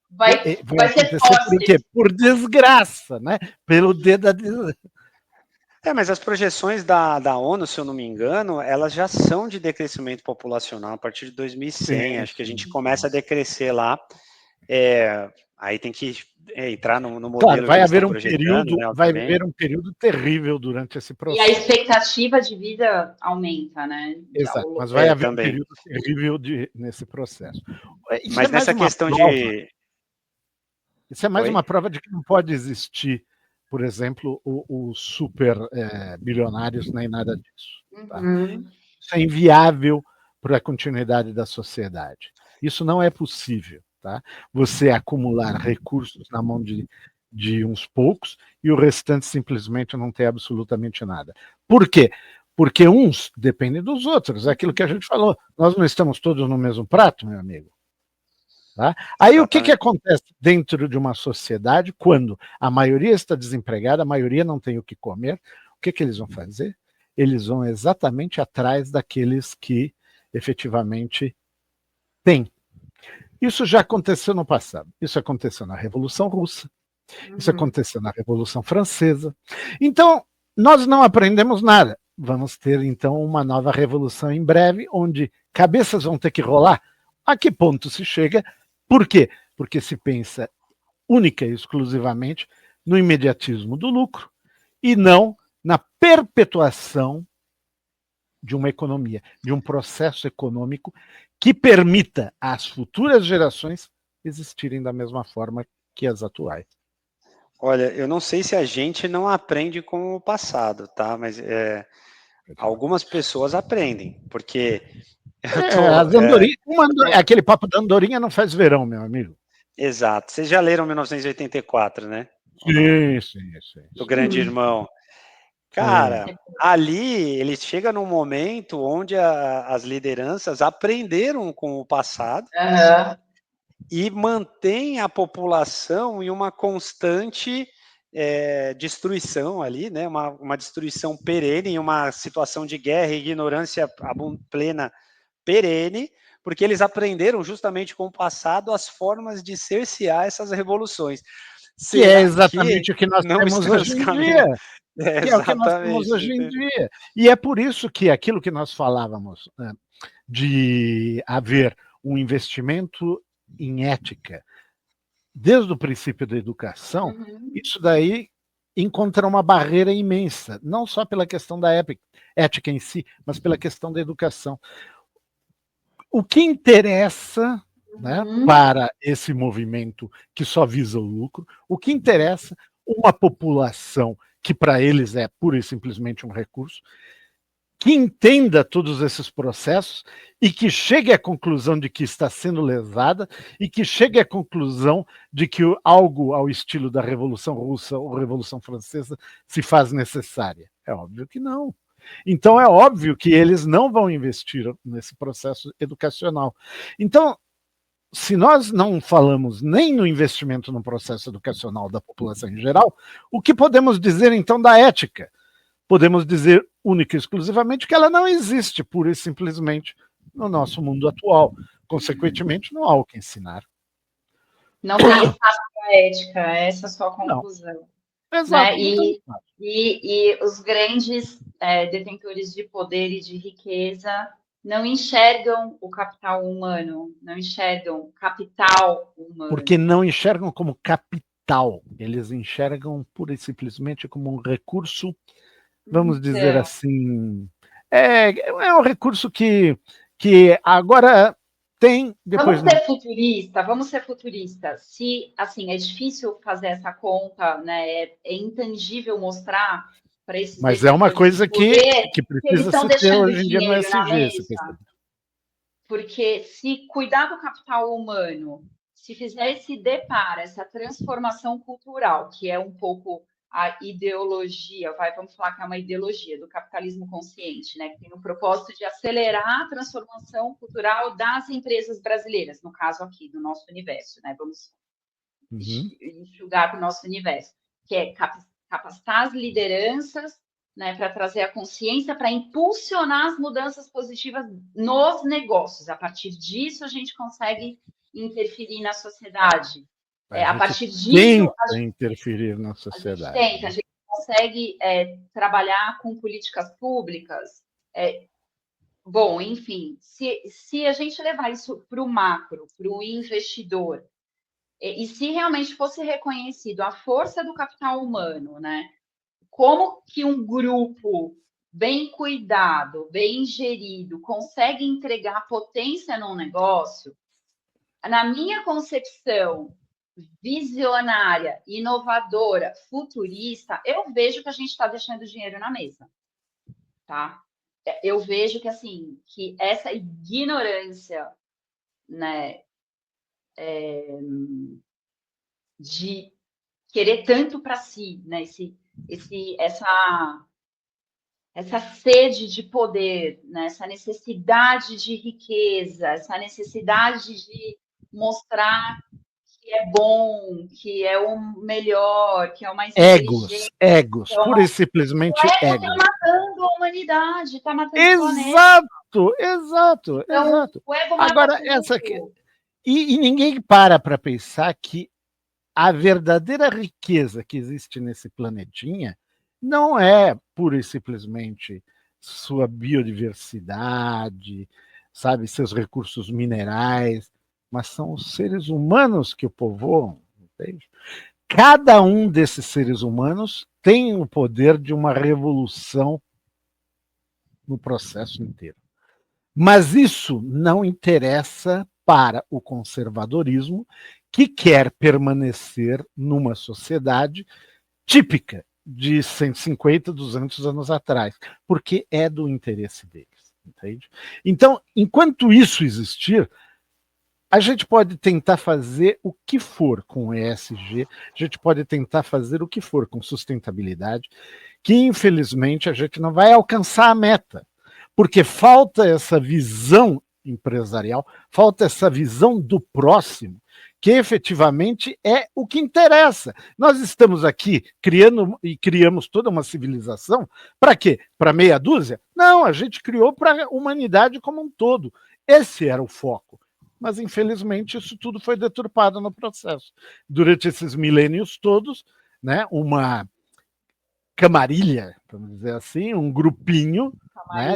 Vai ser acontecer por quê? Por desgraça, né? Pelo dedo da Mas as projeções da ONU, se eu não me engano, elas já são de decrescimento populacional a partir de 2100. Acho que a gente começa a decrescer lá. Aí tem que entrar no modelo claro, que vai eles haver estão um projetando, período, né, vai obviamente. haver um período terrível durante esse E a processo. expectativa de vida aumenta, né? Exato, mas vai haver também. um período terrível nesse processo. Isso Mas é mais nessa uma questão prova, de... isso é mais Oi? uma prova de que não pode existir, por exemplo, os super bilionários nem nada disso. Tá? Uhum. Isso é inviável para a continuidade da sociedade. Isso não é possível. Tá? Você acumular recursos na mão de uns poucos e o restante simplesmente não ter absolutamente nada. Por quê? Porque uns dependem dos outros. É aquilo que a gente falou. Nós não estamos todos no mesmo prato, meu amigo. Tá? Aí o que acontece dentro de uma sociedade quando a maioria está desempregada, a maioria não tem o que comer? O que eles vão fazer? Eles vão exatamente atrás daqueles que efetivamente têm. Isso já aconteceu no passado. Isso aconteceu na Revolução Russa. Isso aconteceu na Revolução Francesa. Então, nós não aprendemos nada. Vamos ter, então, uma nova revolução em breve, onde cabeças vão ter que rolar. A que ponto se chega? Por quê? Porque se pensa única e exclusivamente no imediatismo do lucro e não na perpetuação de uma economia, de um processo econômico que permita às futuras gerações existirem da mesma forma que as atuais. Olha, eu não sei se a gente não aprende com o passado, tá? Mas algumas pessoas aprendem, porque aquele papo da andorinha não faz verão, meu amigo. Exato. Vocês já leram 1984, né? Sim. Do Grande Irmão. Cara, ali ele chega num momento onde as lideranças aprenderam com o passado e mantém a população em uma constante destruição ali, né? Uma destruição perene, em uma situação de guerra e ignorância plena perene, porque eles aprenderam justamente com o passado as formas de cercear essas revoluções. Que é exatamente o que nós temos hoje em dia. Que é o que nós temos hoje em dia. E é por isso que aquilo que nós falávamos, né, de haver um investimento em ética, desde o princípio da educação, isso daí encontra uma barreira imensa, não só pela questão da ética em si, mas pela questão da educação. O que interessa, né, para esse movimento que só visa o lucro, o que interessa uma população que para eles é pura e simplesmente um recurso, que entenda todos esses processos e que chegue à conclusão de que está sendo lesada e que chegue à conclusão de que algo ao estilo da Revolução Russa ou Revolução Francesa se faz necessária. É óbvio que não. Então é óbvio que eles não vão investir nesse processo educacional. Então, se nós não falamos nem no investimento no processo educacional da população em geral, o que podemos dizer então da ética? Podemos dizer única e exclusivamente que ela não existe pura e simplesmente no nosso mundo atual. Consequentemente, não há o que ensinar. Não tem espaço para ética, essa é a sua conclusão. Não. Exato. Né? E os grandes detentores de poder e de riqueza não enxergam o capital humano, não enxergam capital humano. Porque não enxergam como capital, eles enxergam pura e simplesmente como um recurso, vamos dizer assim, é um recurso que agora tem, depois Vamos ser futurista. Se, assim, é difícil fazer essa conta, né? É intangível mostrar para esses mas é uma coisa poder, que precisa se ter hoje em dia no SG. Porque se cuidar do capital humano, se fizer esse deparo, essa transformação cultural, que é um pouco a ideologia, vamos falar que é uma ideologia do capitalismo consciente, né, que tem o propósito de acelerar a transformação cultural das empresas brasileiras, no caso aqui, do nosso universo, né, vamos enxugar para o nosso universo, que é capacitar as lideranças, né, para trazer a consciência, para impulsionar as mudanças positivas nos negócios. A partir disso, a gente consegue interferir na sociedade. A partir disso, a gente interferir na sociedade. A gente consegue trabalhar com políticas públicas. Bom, enfim, se a gente levar isso para o macro, para o investidor, e se realmente fosse reconhecido a força do capital humano, né? Como que um grupo bem cuidado, bem gerido, consegue entregar potência num negócio? Na minha concepção visionária, inovadora, futurista, eu vejo que a gente está deixando dinheiro na mesa, tá? Eu vejo que, assim, que essa ignorância, né, de querer tanto para si, né, essa sede de poder, né, essa necessidade de riqueza, essa necessidade de mostrar que é bom, que é o melhor, que é o mais inteligente. Egos, então, pura e simplesmente egos. Está matando a humanidade, está matando o planeta. Exato. O ego agora, essa aqui. E ninguém para pensar que a verdadeira riqueza que existe nesse planetinha não é pura e simplesmente sua biodiversidade, sabe, seus recursos minerais, mas são os seres humanos que o povoam, entende? Cada um desses seres humanos tem o poder de uma revolução no processo inteiro. Mas isso não interessa para o conservadorismo, que quer permanecer numa sociedade típica de 150, 200 anos atrás, porque é do interesse deles, entende? Então, enquanto isso existir, a gente pode tentar fazer o que for com o ESG, a gente pode tentar fazer o que for com sustentabilidade, que infelizmente a gente não vai alcançar a meta, porque falta essa visão empresarial, falta essa visão do próximo, que efetivamente é o que interessa. Nós estamos aqui criamos toda uma civilização, para quê? Para meia dúzia? Não, a gente criou para a humanidade como um todo. Esse era o foco. Mas, infelizmente, isso tudo foi deturpado no processo. Durante esses milênios todos, né, uma camarilha, vamos dizer assim, um grupinho, né,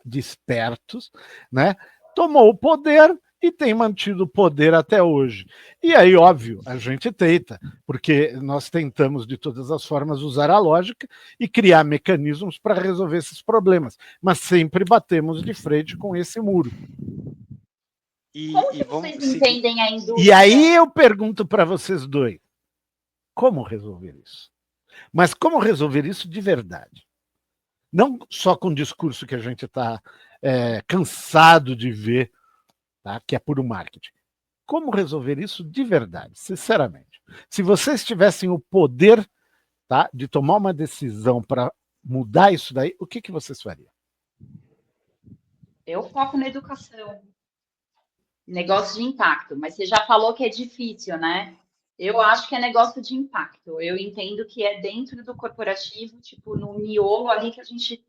de espertos, né, tomou o poder e tem mantido o poder até hoje. E aí, óbvio, a gente tenta, porque nós tentamos de todas as formas usar a lógica e criar mecanismos para resolver esses problemas, mas sempre batemos de frente com esse muro. Como que vocês entendem a indústria? E aí eu pergunto para vocês dois, como resolver isso? Mas como resolver isso de verdade? Não só com o discurso que a gente está cansado de ver, tá? Que é puro marketing. Como resolver isso de verdade, sinceramente? Se vocês tivessem o poder, tá, de tomar uma decisão para mudar isso daí, o que vocês fariam? Eu foco na educação. Negócio de impacto. Mas você já falou que é difícil, né? Eu acho que é negócio de impacto. Eu entendo que é dentro do corporativo, tipo, no miolo ali que a gente...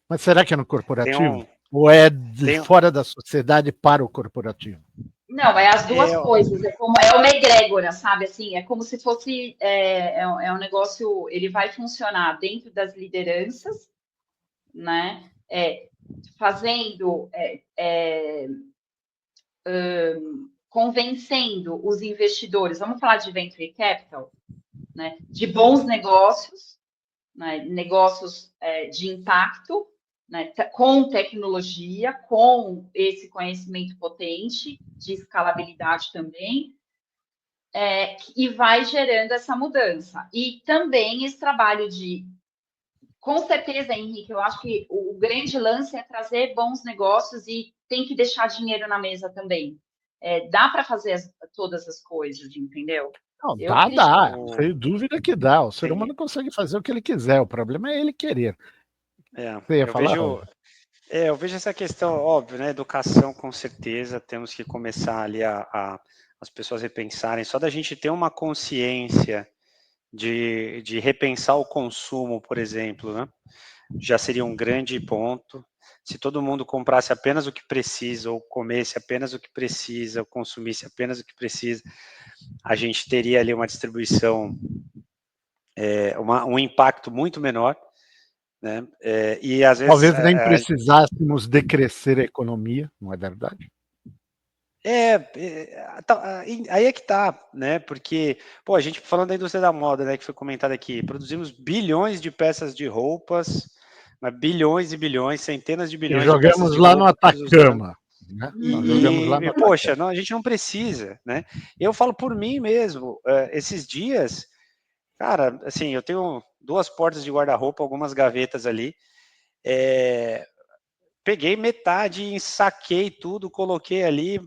Mas será que é no corporativo? Ou é fora da sociedade para o corporativo? Não, é as duas coisas. É uma egrégora, sabe? Assim, é como se fosse... É um negócio... Ele vai funcionar dentro das lideranças, né? fazendo, convencendo os investidores, vamos falar de venture capital, né, de bons negócios, né, negócios de impacto, né, com tecnologia, com esse conhecimento potente, de escalabilidade também, e vai gerando essa mudança. E também esse trabalho com certeza, Henrique, eu acho que o grande lance é trazer bons negócios e tem que deixar dinheiro na mesa também. Dá para fazer todas as coisas, entendeu? Não, dá. Sem dúvida que dá. O ser humano consegue fazer o que ele quiser. O problema é ele querer. Eu vejo essa questão, óbvio, né? Educação, com certeza, temos que começar ali as pessoas repensarem. Só da gente ter uma consciência de repensar o consumo, por exemplo, né? Já seria um grande ponto. Se todo mundo comprasse apenas o que precisa, ou comesse apenas o que precisa, ou consumisse apenas o que precisa, a gente teria ali uma distribuição, um impacto muito menor, né? E às vezes talvez nem precisássemos decrescer a economia, não é verdade? Aí é que tá, né? Porque, a gente falando da indústria da moda, né, que foi comentado aqui, produzimos bilhões de peças de roupas, mas bilhões e bilhões, centenas de bilhões de peças de roupas. Lá no Atacama. Né? Poxa, não, a gente não precisa, né? Eu falo por mim mesmo, esses dias, cara, assim, eu tenho 2 portas de guarda-roupa, algumas gavetas ali, peguei metade, ensaquei tudo, coloquei ali,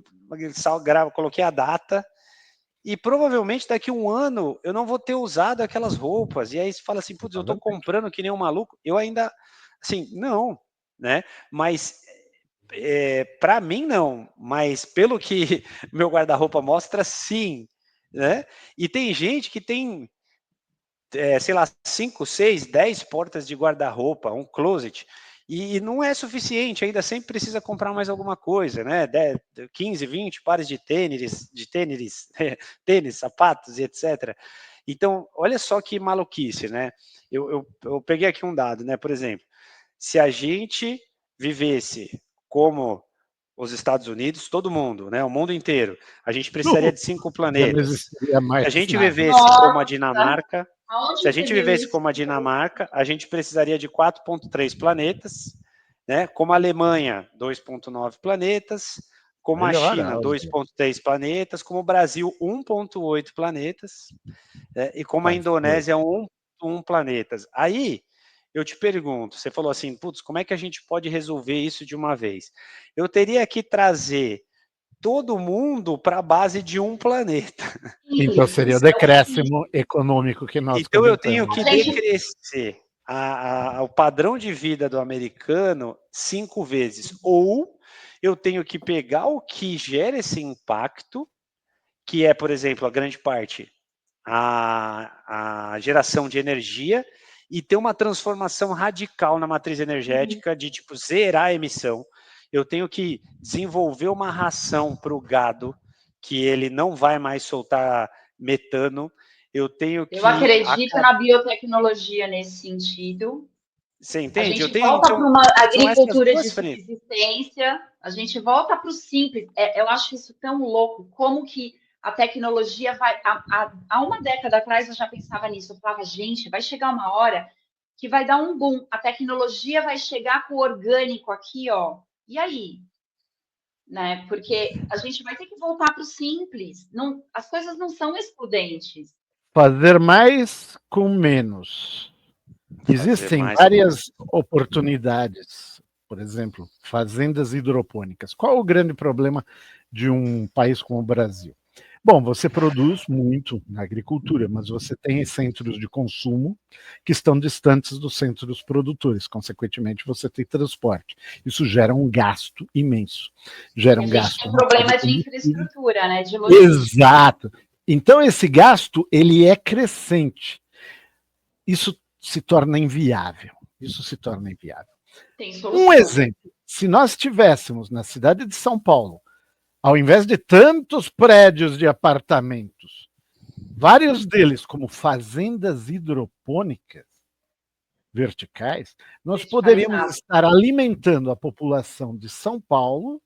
coloquei a data, e provavelmente daqui a 1 ano eu não vou ter usado aquelas roupas. E aí você fala assim, putz, eu tô comprando que nem um maluco. Eu ainda, assim, não, né? Mas para mim não, mas pelo que meu guarda-roupa mostra, sim, né? E tem gente que tem, sei lá, 5, 6, 10 portas de guarda-roupa, um closet, e não é suficiente, ainda sempre precisa comprar mais alguma coisa, né? 15, 20 pares de tênis, sapatos e etc. Então, olha só que maluquice, né? Eu peguei aqui um dado, né? Por exemplo, se a gente vivesse como os Estados Unidos, todo mundo, né? O mundo inteiro, a gente precisaria de 5 planetas. Se a gente vivesse como a Dinamarca, a gente precisaria de 4,3 planetas, né? Como a Alemanha, 2,9 planetas, como a China, 2,3 planetas, como o Brasil, 1,8 planetas, e como a Indonésia, 1 planetas. Aí, eu te pergunto, você falou assim, putz, como é que a gente pode resolver isso de uma vez? Eu teria que trazer todo mundo para a base de 1 planeta. Então seria o decréscimo econômico que nós Então eu tenho que decrescer o padrão de vida do americano 5 vezes. Ou eu tenho que pegar o que gera esse impacto, que é, por exemplo, a grande parte, a geração de energia, e ter uma transformação radical na matriz energética de tipo zerar a emissão. Eu tenho que desenvolver uma ração para o gado que ele não vai mais soltar metano. Eu acredito na biotecnologia nesse sentido. Você entende? A gente volta para uma agricultura de subsistência, a gente volta para o simples. Eu acho isso tão louco, como que a tecnologia vai... Há 1 década atrás eu já pensava nisso, eu falava, gente, vai chegar uma hora que vai dar um boom, a tecnologia vai chegar com o orgânico aqui, ó, e aí? Né? Porque a gente vai ter que voltar para o simples, as coisas não são excludentes. Fazer mais com menos. Existem várias oportunidades, por exemplo, fazendas hidropônicas. Qual o grande problema de um país como o Brasil? Bom, você produz muito na agricultura, mas você tem centros de consumo que estão distantes dos centros produtores. Consequentemente, você tem transporte. Isso gera um gasto imenso. Gera um gasto. Tem problema de infraestrutura, né? De logística. Exato. Então, esse gasto, ele é crescente. Isso se torna inviável. Um exemplo, se nós tivéssemos na cidade de São Paulo, ao invés de tantos prédios de apartamentos, vários deles como fazendas hidropônicas, verticais, nós poderíamos Verticalizado. estar alimentando a população de São Paulo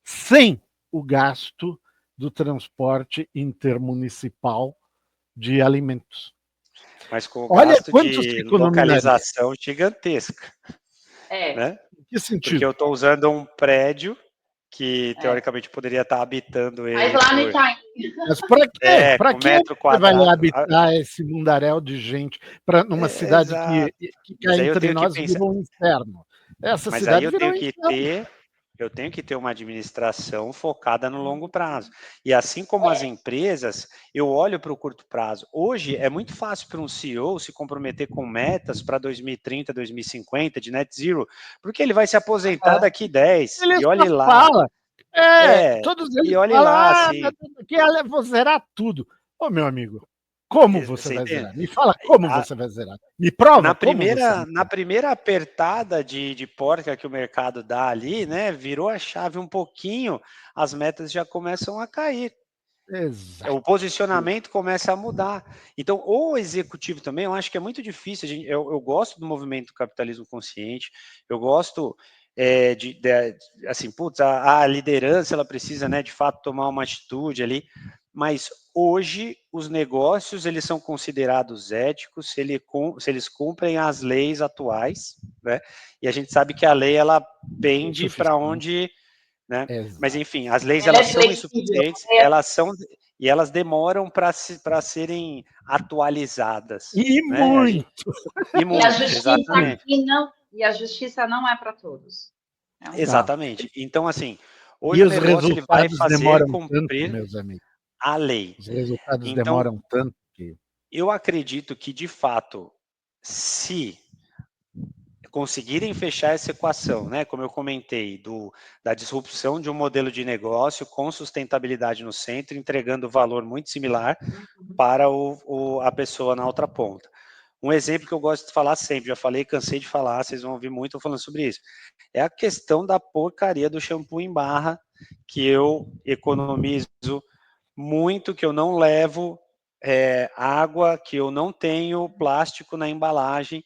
sem o gasto do transporte intermunicipal de alimentos. Mas com o Olha gasto quanto se de economizaria. localização gigantesca, né? Em que Porque sentido? eu estou usando um prédio que, É. teoricamente, poderia estar habitando Mas ele lá no por... Itaim. Mas para quê? Para com que metro você vai lá quadrado. habitar esse mundaréu de gente numa cidade Exato. que cá Mas aí eu entre tenho que nós pensar... virou um inferno? Essa Mas aí cidade virou um inferno. eu tenho que ter uma administração focada no longo prazo. E assim como as empresas, eu olho para o curto prazo. Hoje é muito fácil para um CEO se comprometer com metas para 2030, 2050 de net zero, porque ele vai se aposentar daqui 10. Ele E só olhe lá. fala. Todos E eles olhe falam, lá, assim, que eu vou zerar tudo. Ô, meu amigo, como você você vai entende? zerar? Me fala como A- você vai zerar. Me prova Na como você vai primeira, na zerar. primeira apertada de porca que o mercado dá ali, né, virou a chave um pouquinho, as metas já começam a cair. O Exato. posicionamento começa a mudar. Então, o executivo também, eu acho que é muito difícil. Eu gosto do movimento do capitalismo consciente, eu gosto assim, putz, a liderança ela precisa, né, de fato, tomar uma atitude ali. Mas hoje os negócios eles são considerados éticos se eles cumprem as leis atuais, né? E a gente sabe que a lei ela pende para onde, né? Mas Exato. enfim, as leis Ela elas é são flexível. insuficientes, e elas demoram para serem atualizadas, E né? muito. E E a muito, justiça exatamente, aqui não, e a justiça não é para todos. É um Não. exatamente. Então assim, E hoje o os negócio ele vai resultados fazer demoram tanto, cumprir meus amigos. a lei. Os resultados Então demoram tanto que. eu acredito que de fato, se conseguirem fechar essa equação, né? Como eu comentei, da disrupção de um modelo de negócio com sustentabilidade no centro, entregando valor muito similar para a pessoa na outra ponta. Um exemplo que eu gosto de falar sempre, já falei, cansei de falar, vocês vão ouvir muito eu falando sobre isso, é a questão da porcaria do shampoo em barra, que eu economizo muito, que eu não levo água, que eu não tenho plástico na embalagem,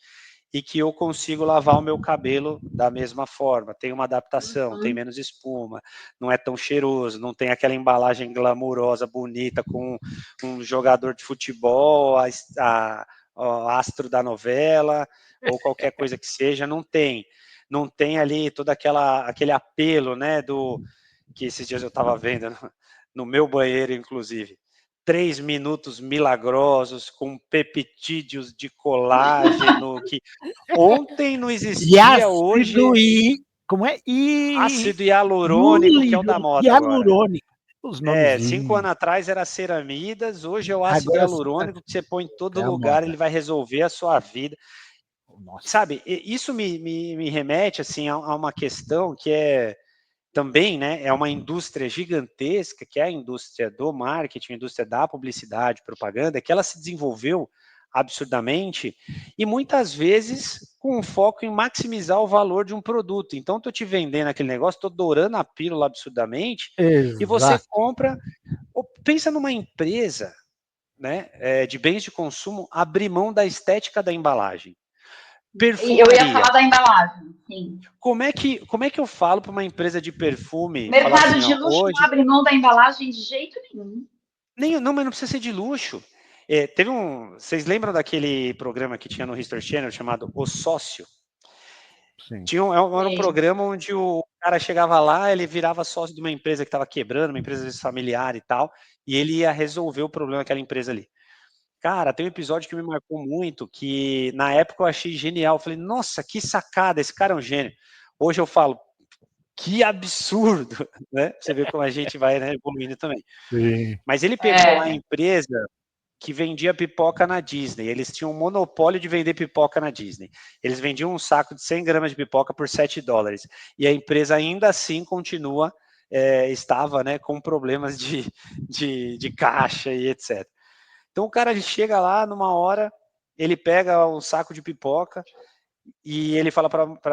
e que eu consigo lavar o meu cabelo da mesma forma. Tem uma adaptação, tem menos espuma, não é tão cheiroso, não tem aquela embalagem glamurosa, bonita, com um jogador de futebol, o astro da novela, ou qualquer coisa que seja, não tem. Não tem ali todo aquele apelo, né, que esses dias eu estava vendo no meu banheiro, inclusive. 3 minutos milagrosos com peptídeos de colágeno que ontem não E existia, hoje ácido como é? ácido hialurônico, que é o da moda agora. Hialurônico. Os 5 nomezinhos. anos atrás era ceramidas, hoje é o ácido Agora hialurônico que você põe em todo é a lugar, moda. ele vai resolver a sua vida. Nossa. Sabe, isso me remete assim, a uma questão que é também, né, é uma indústria gigantesca, que é a indústria do marketing, a indústria da publicidade, propaganda, que ela se desenvolveu absurdamente e muitas vezes com um foco em maximizar o valor de um produto. Então, estou te vendendo aquele negócio, estou dourando a pílula absurdamente e você Exato. compra. Pensa numa empresa, né, de bens de consumo abrir mão da estética da embalagem. E eu ia Perfumaria. falar da embalagem, sim. Como é que eu falo para uma empresa de perfume falar Mercado assim, de ó, luxo hoje não abre mão da embalagem de jeito nenhum. não, mas não precisa ser de luxo. Vocês lembram daquele programa que tinha no History Channel chamado O Sócio? Sim. Era um programa onde o cara chegava lá, ele virava sócio de uma empresa que estava quebrando, uma empresa familiar e tal, e ele ia resolver o problema daquela empresa ali. Cara, tem um episódio que me marcou muito, que na época eu achei genial. Eu falei, nossa, que sacada, esse cara é um gênio. Hoje eu falo, que absurdo, né? Você vê como a gente vai, né, evoluindo também. Sim. Mas ele pegou a empresa que vendia pipoca na Disney. Eles tinham um monopólio de vender pipoca na Disney. Eles vendiam um saco de 100 gramas de pipoca por $7. E a empresa ainda assim estava, né, com problemas de caixa e etc. Então o cara ele chega lá numa hora, ele pega um saco de pipoca e ele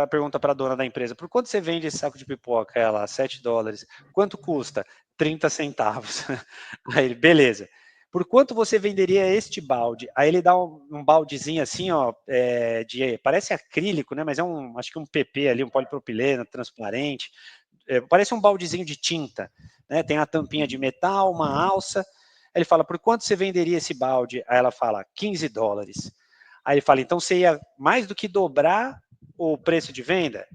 pergunta para a dona da empresa, por quanto você vende esse saco de pipoca? Ela, $7. Quanto custa? 30 centavos. Aí ele, beleza. por quanto você venderia este balde? Aí ele dá um baldezinho assim, ó, parece acrílico, né? Mas acho que um PP ali, um polipropileno transparente. Parece um baldezinho de tinta, né? Tem a tampinha de metal, uma alça. Aí ele fala, por quanto você venderia esse balde? Aí ela fala, $15. Aí ele fala, então você ia mais do que dobrar o preço de venda?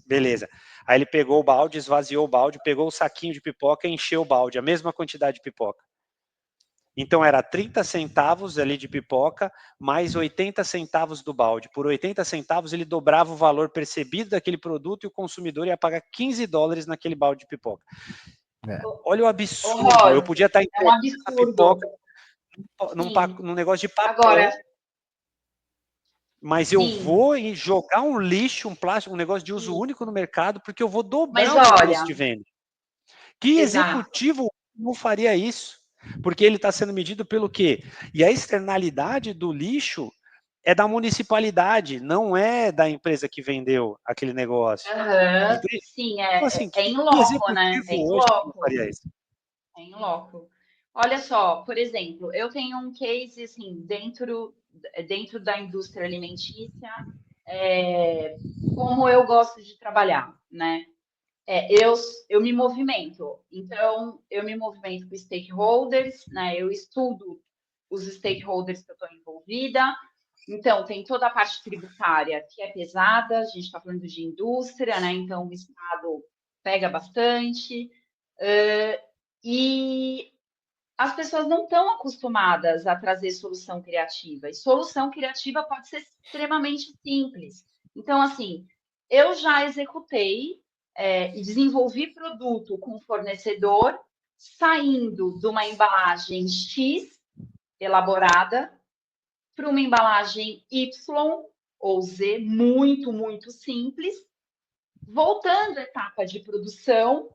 Beleza. Aí ele pegou o balde, esvaziou o balde, pegou o saquinho de pipoca e encheu o balde, a mesma quantidade de pipoca. Então era 30 centavos ali de pipoca, mais 80 centavos do balde. Por 80 centavos ele dobrava o valor percebido daquele produto e o consumidor ia pagar $15 naquele balde de pipoca. Olha o absurdo. Rosa, eu podia estar entregando essa pipoca num negócio de papel. Agora, mas eu vou jogar um lixo, um plástico, um negócio de uso único no mercado, porque eu vou dobrar o preço de venda. Que executivo não faria isso? Porque ele está sendo medido pelo quê? E a externalidade do lixo é da municipalidade, não é da empresa que vendeu aquele negócio. Então, sim, assim, em loco, né? Em loco. Faria isso? Em loco. Olha só, por exemplo, eu tenho um case assim, dentro da indústria alimentícia, como eu gosto de trabalhar, né? Eu me movimento. Então, eu me movimento com stakeholders, né? Eu estudo os stakeholders que eu estou envolvida. Então, tem toda a parte tributária que é pesada, a gente está falando de indústria, né? Então, o Estado pega bastante. E as pessoas não estão acostumadas a trazer solução criativa. E solução criativa pode ser extremamente simples. Então, assim, eu já executei e desenvolvi produto com fornecedor saindo de uma embalagem X elaborada para uma embalagem Y ou Z, muito, muito simples, voltando à etapa de produção.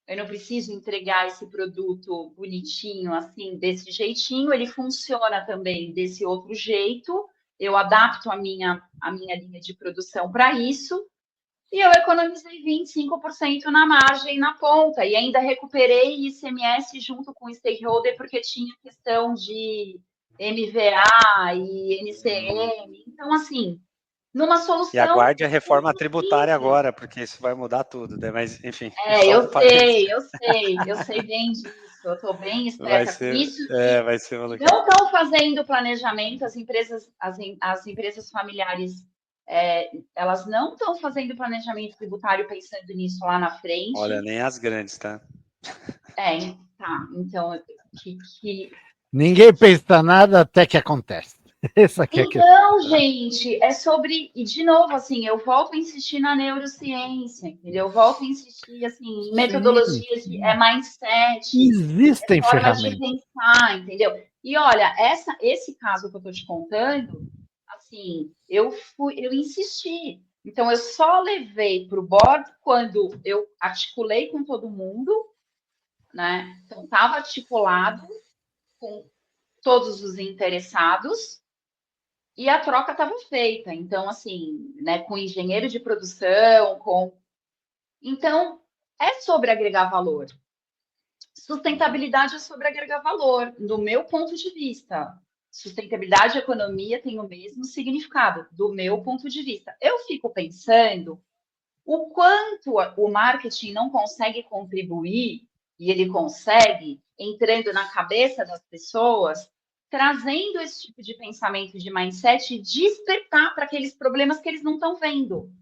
Eu não preciso entregar esse produto bonitinho, assim, desse jeitinho, ele funciona também desse outro jeito, eu adapto a minha linha de produção para isso, e eu economizei 25% na margem, na ponta, e ainda recuperei ICMS junto com o stakeholder, porque tinha questão de MVA e NCM, então, assim, numa solução... E aguarde a reforma tributária agora, porque isso vai mudar tudo, né? Mas, enfim... eu sei bem disso, eu estou bem esperta com isso. Vai ser uma loucura. Não estão fazendo planejamento, as empresas familiares, elas não estão fazendo planejamento tributário pensando nisso lá na frente. Olha, nem as grandes, tá? Tá, então... Ninguém pensa nada até que acontece. Essa aqui então, gente, é sobre... E, de novo, assim, eu volto a insistir na neurociência, entendeu? Eu volto a insistir, assim, em metodologias de mindset. Existem ferramentas. De pensar, entendeu? E, olha, esse caso que eu estou te contando, assim, eu insisti. Então, eu só levei para o board quando eu articulei com todo mundo, né? Então, estava articulado com todos os interessados, e a troca estava feita. Então, assim, né, com engenheiro de produção, Então, é sobre agregar valor. Sustentabilidade é sobre agregar valor, do meu ponto de vista. Sustentabilidade e economia têm o mesmo significado, do meu ponto de vista. Eu fico pensando o quanto o marketing não consegue contribuir, e ele consegue, entrando na cabeça das pessoas, trazendo esse tipo de pensamento, de mindset, e despertar para aqueles problemas que eles não estão vendo.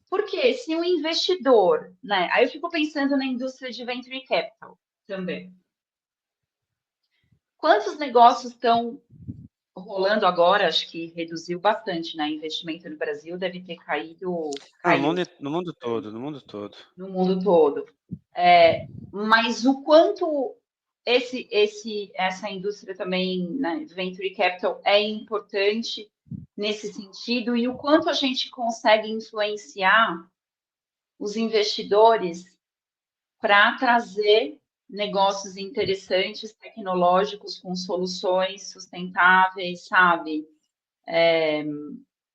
Porque se um investidor, né? Aí eu fico pensando na indústria de venture capital também. Quantos negócios estão rolando agora? Acho que reduziu bastante, né? Investimento no Brasil deve ter caído. No mundo todo. No mundo todo. Mas o quanto essa indústria também, né, venture capital, é importante nesse sentido, e o quanto a gente consegue influenciar os investidores para trazer negócios interessantes, tecnológicos, com soluções sustentáveis, sabe?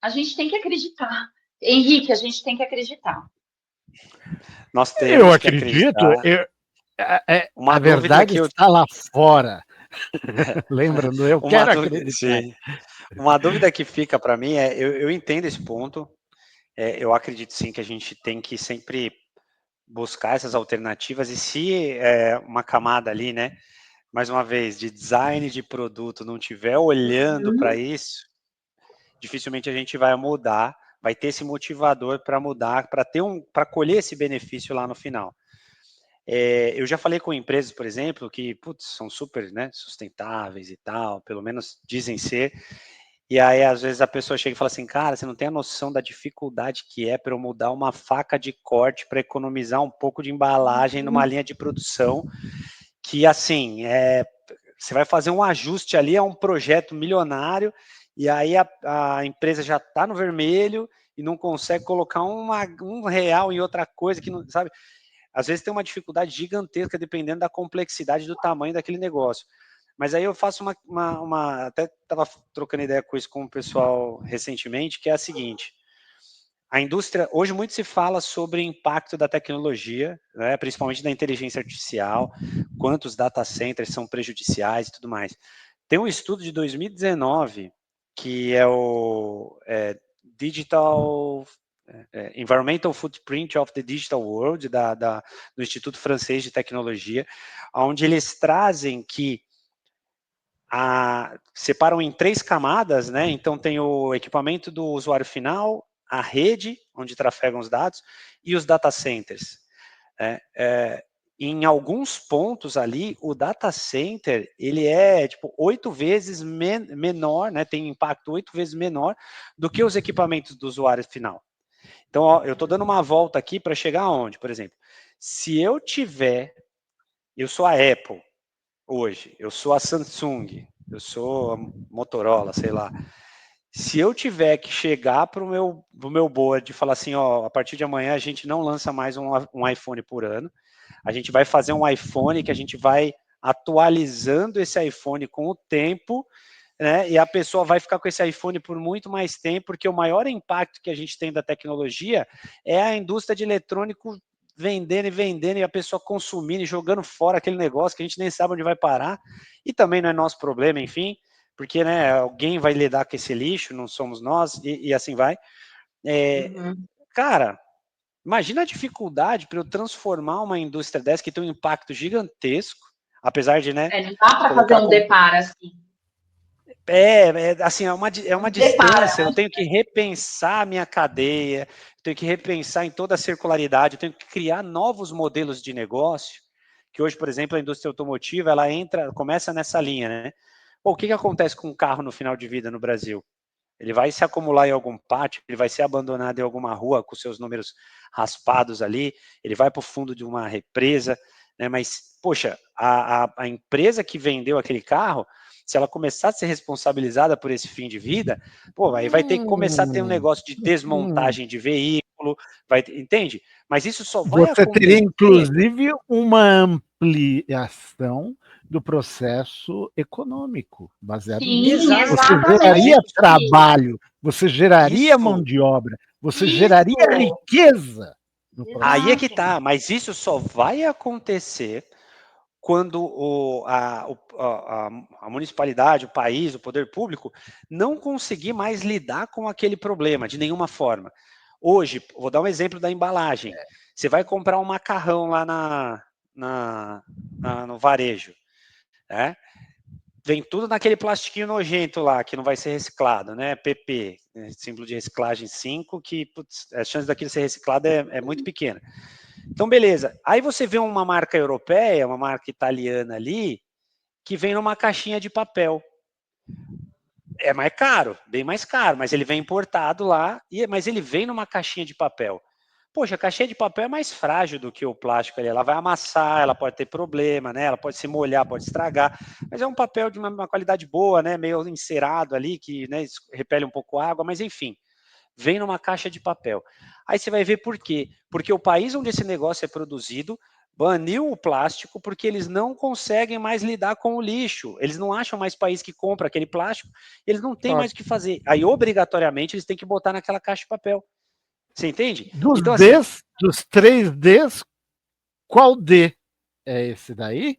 A gente tem que acreditar. Henrique, a gente tem que acreditar. Eu acredito. A verdade está lá fora. Lembrando, eu quero acreditar. Sim. Uma dúvida que fica para mim eu entendo esse ponto, eu acredito sim que a gente tem que sempre buscar essas alternativas e se uma camada ali, né, mais uma vez, de design de produto não tiver olhando para isso, dificilmente a gente vai mudar, vai ter esse motivador para mudar, para colher esse benefício lá no final. Eu já falei com empresas, por exemplo, que são super, né, sustentáveis e tal, pelo menos dizem ser, e aí às vezes a pessoa chega e fala assim, cara, você não tem a noção da dificuldade que é para eu mudar uma faca de corte para economizar um pouco de embalagem numa linha de produção, que assim, você vai fazer um ajuste ali, é um projeto milionário, e aí a empresa já está no vermelho e não consegue colocar um real em outra coisa, que não, sabe? Às vezes tem uma dificuldade gigantesca dependendo da complexidade do tamanho daquele negócio. Mas aí eu faço até estava trocando ideia com isso com o pessoal recentemente, que é a seguinte, a indústria, hoje muito se fala sobre o impacto da tecnologia, né, principalmente da inteligência artificial, quantos data centers são prejudiciais e tudo mais. Tem um estudo de 2019, que é o Digital Environmental Footprint of the Digital World, do Instituto Francês de Tecnologia, onde eles trazem que separam em 3 camadas, né? Então tem o equipamento do usuário final, a rede, onde trafegam os dados, e os data centers. Em alguns pontos ali, o data center, ele é tipo 8 vezes menor, né? Tem impacto 8 vezes menor do que os equipamentos do usuário final. Então, ó, eu estou dando uma volta aqui para chegar aonde, por exemplo, se eu sou a Apple hoje, eu sou a Samsung, eu sou a Motorola, sei lá. Se eu tiver que chegar para o meu board e falar assim, ó, a partir de amanhã a gente não lança mais um iPhone por ano, a gente vai fazer um iPhone que a gente vai atualizando esse iPhone com o tempo, né, e a pessoa vai ficar com esse iPhone por muito mais tempo, porque o maior impacto que a gente tem da tecnologia é a indústria de eletrônico vendendo e vendendo, e a pessoa consumindo e jogando fora aquele negócio que a gente nem sabe onde vai parar, e também não é nosso problema, enfim, porque, né, alguém vai lidar com esse lixo, não somos nós, e assim vai. Cara, imagina a dificuldade para eu transformar uma indústria dessa que tem um impacto gigantesco, apesar de, né, não dá para fazer um deparo assim. Assim, é uma distância, eu tenho que repensar a minha cadeia, tenho que repensar em toda a circularidade, eu tenho que criar novos modelos de negócio, que hoje, por exemplo, a indústria automotiva, ela começa nessa linha, né? Pô, o que acontece com um carro no final de vida no Brasil? Ele vai se acumular em algum pátio, ele vai ser abandonado em alguma rua com seus números raspados ali, ele vai para o fundo de uma represa, né? Mas, poxa, a empresa que vendeu aquele carro, se ela começar a ser responsabilizada por esse fim de vida, pô, aí vai ter que começar a ter um negócio de desmontagem de veículo, entende? Mas isso só vai Você teria, acontecer... inclusive, uma ampliação do processo econômico, baseado nisso. Você geraria trabalho, você geraria mão de obra, você geraria riqueza. Aí é que tá, mas isso só vai acontecer quando a municipalidade, o país, o poder público não conseguir mais lidar com aquele problema de nenhuma forma. Hoje, vou dar um exemplo da embalagem. Você vai comprar um macarrão lá no varejo, né? Vem tudo naquele plastiquinho nojento lá, que não vai ser reciclado, né? PP, símbolo de reciclagem 5, que a chance daquilo ser reciclado é muito pequena. Então, beleza. Aí você vê uma marca europeia, uma marca italiana ali, que vem numa caixinha de papel. É mais caro, bem mais caro, mas ele vem importado lá, mas ele vem numa caixinha de papel. Poxa, a caixinha de papel é mais frágil do que o plástico ali. Ela vai amassar, ela pode ter problema, né? Ela pode se molhar, pode estragar. Mas é um papel de uma qualidade boa, né? Meio encerado ali, que, né, repele um pouco a água, mas enfim. Vem numa caixa de papel. Aí você vai ver por quê. Porque o país onde esse negócio é produzido baniu o plástico porque eles não conseguem mais lidar com o lixo. Eles não acham mais país que compra aquele plástico, eles não têm mais o que fazer. Aí, obrigatoriamente, eles têm que botar naquela caixa de papel. Você entende? Dos então, Ds, assim, dos 3 Ds, qual D é esse daí?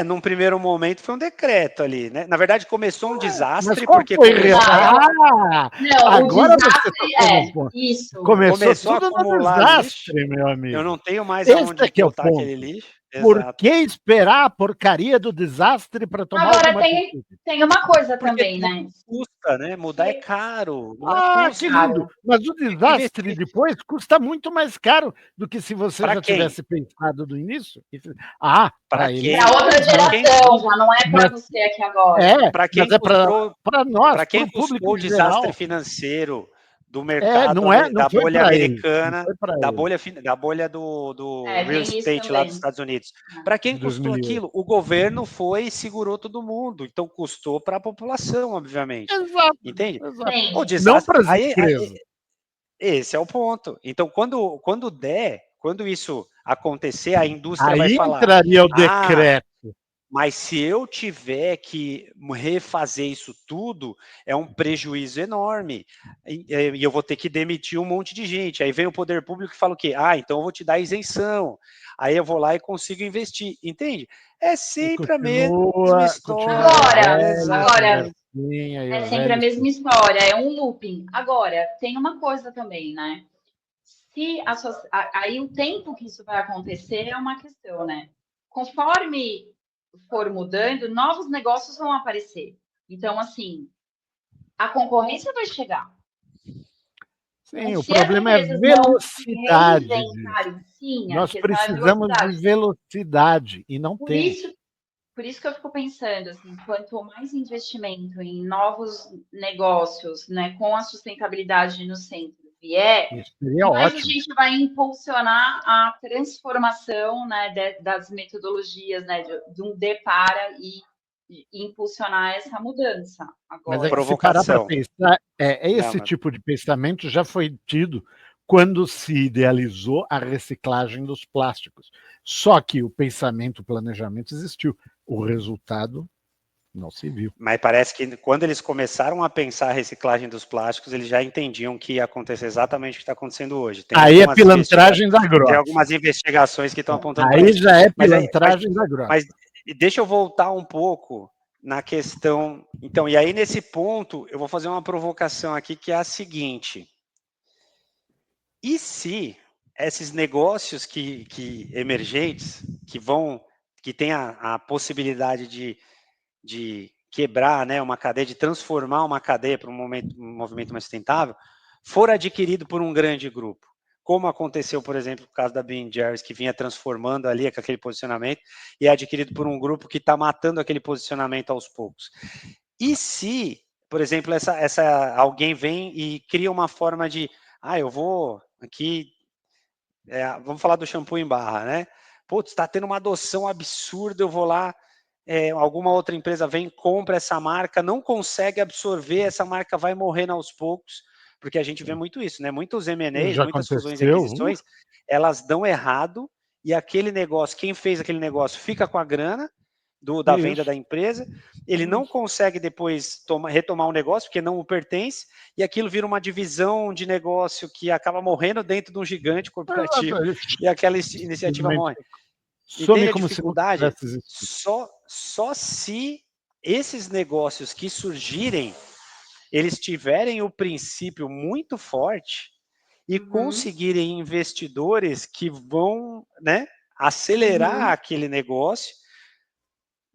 Num primeiro momento foi um decreto ali, né? Na verdade, começou um desastre, Mas qual porque foi? Não, Agora o você desastre tocou no ponto. isso. Começou a tudo no acumular lixo. desastre, meu Eu amigo. não tenho mais Esse aonde aqui é o botar aquele ponto. lixo. Por Exato. que esperar a porcaria do desastre para tomar Agora alguma atitude? tem uma coisa Porque também, tudo né? custa, né? Mudar é caro. Não é Ah, custo. que lindo! Mas o Tem que desastre investir. depois custa muito mais caro do que se você Pra já quem? tivesse pensado do início. Para Pra ele. quem? Para outra Pra quem? geração, já não é para Mas você aqui agora. Para mas quem é custou, para nós, para para quem o público custou o em desastre geral. financeiro do mercado, Não da foi bolha para ele. Não americana, foi para da ele. bolha do real Tem isso estate lá dos também. Estados Unidos. Para quem De custou 2008. aquilo? O governo foi e segurou todo mundo. Então custou para a população, obviamente. Exato, Entende? exato. O Sim. Não desastre. para as empresas. Esse é o ponto. Então, quando isso acontecer, a indústria vai Aí falar: entraria o ah, decreto. mas se eu tiver que refazer isso tudo, é um prejuízo enorme. E eu vou ter que demitir um monte de gente. Aí vem o poder público e fala o quê? Então eu vou te dar isenção. Aí eu vou lá e consigo investir. Entende? É E sempre a mesma história. Agora, e é o sempre a velho mesma história, é um looping. Agora, tem uma coisa também, né? Se aí o tempo que isso vai acontecer é uma questão, né? Conforme for mudando, novos negócios vão aparecer. Então, assim, a concorrência vai chegar. Sim, Então, o se as problema é empresas não se velocidade disso. reinventarem, sim, a Nós questão é a precisamos de velocidade. velocidade e não Por temos. isso, por isso que eu fico pensando, assim, quanto mais investimento em novos negócios, né, com a sustentabilidade no centro vier, Isso seria mais a ótimo. gente vai impulsionar a transformação, né, das metodologias, né, de um D para e impulsionar essa mudança. Mas Agora, é que se parar para Provocação. pensar, Não, esse mas tipo de pensamento já foi tido quando se idealizou a reciclagem dos plásticos. Só que o pensamento, o planejamento existiu. O resultado não se viu. Mas parece que quando eles começaram a pensar a reciclagem dos plásticos, eles já entendiam que ia acontecer exatamente o que está acontecendo hoje. Aí é pilantragem da Gross. Tem algumas investigações que estão apontando para Aí isso. já é pilantragem da Gross. Mas deixa eu voltar um pouco na questão. Então, e aí nesse ponto, eu vou fazer uma provocação aqui que é a seguinte: e se esses negócios que emergentes, que têm a possibilidade de quebrar, né, uma cadeia, de transformar uma cadeia para um movimento mais sustentável, for adquirido por um grande grupo, como aconteceu, por exemplo, no caso da Ben Jerry's, que vinha transformando ali com aquele posicionamento, e é adquirido por um grupo que está matando aquele posicionamento aos poucos. E se, por exemplo, alguém vem e cria uma forma de, eu vou aqui, vamos falar do shampoo em barra, né? Putz, está tendo uma adoção absurda, eu vou lá, alguma outra empresa vem, compra essa marca, não consegue absorver, essa marca vai morrendo aos poucos, porque a gente vê muito isso, né? Muitos M&As, muitas fusões e aquisições, elas dão errado, e aquele negócio, quem fez aquele negócio fica com a grana da venda da empresa, ele não consegue depois retomar o negócio, porque não o pertence, e aquilo vira uma divisão de negócio que acaba morrendo dentro de um gigante corporativo, e aquela iniciativa morre. Entende a dificuldade? Só se esses negócios que surgirem, eles tiverem o princípio muito forte e conseguirem investidores que vão, né, acelerar aquele negócio,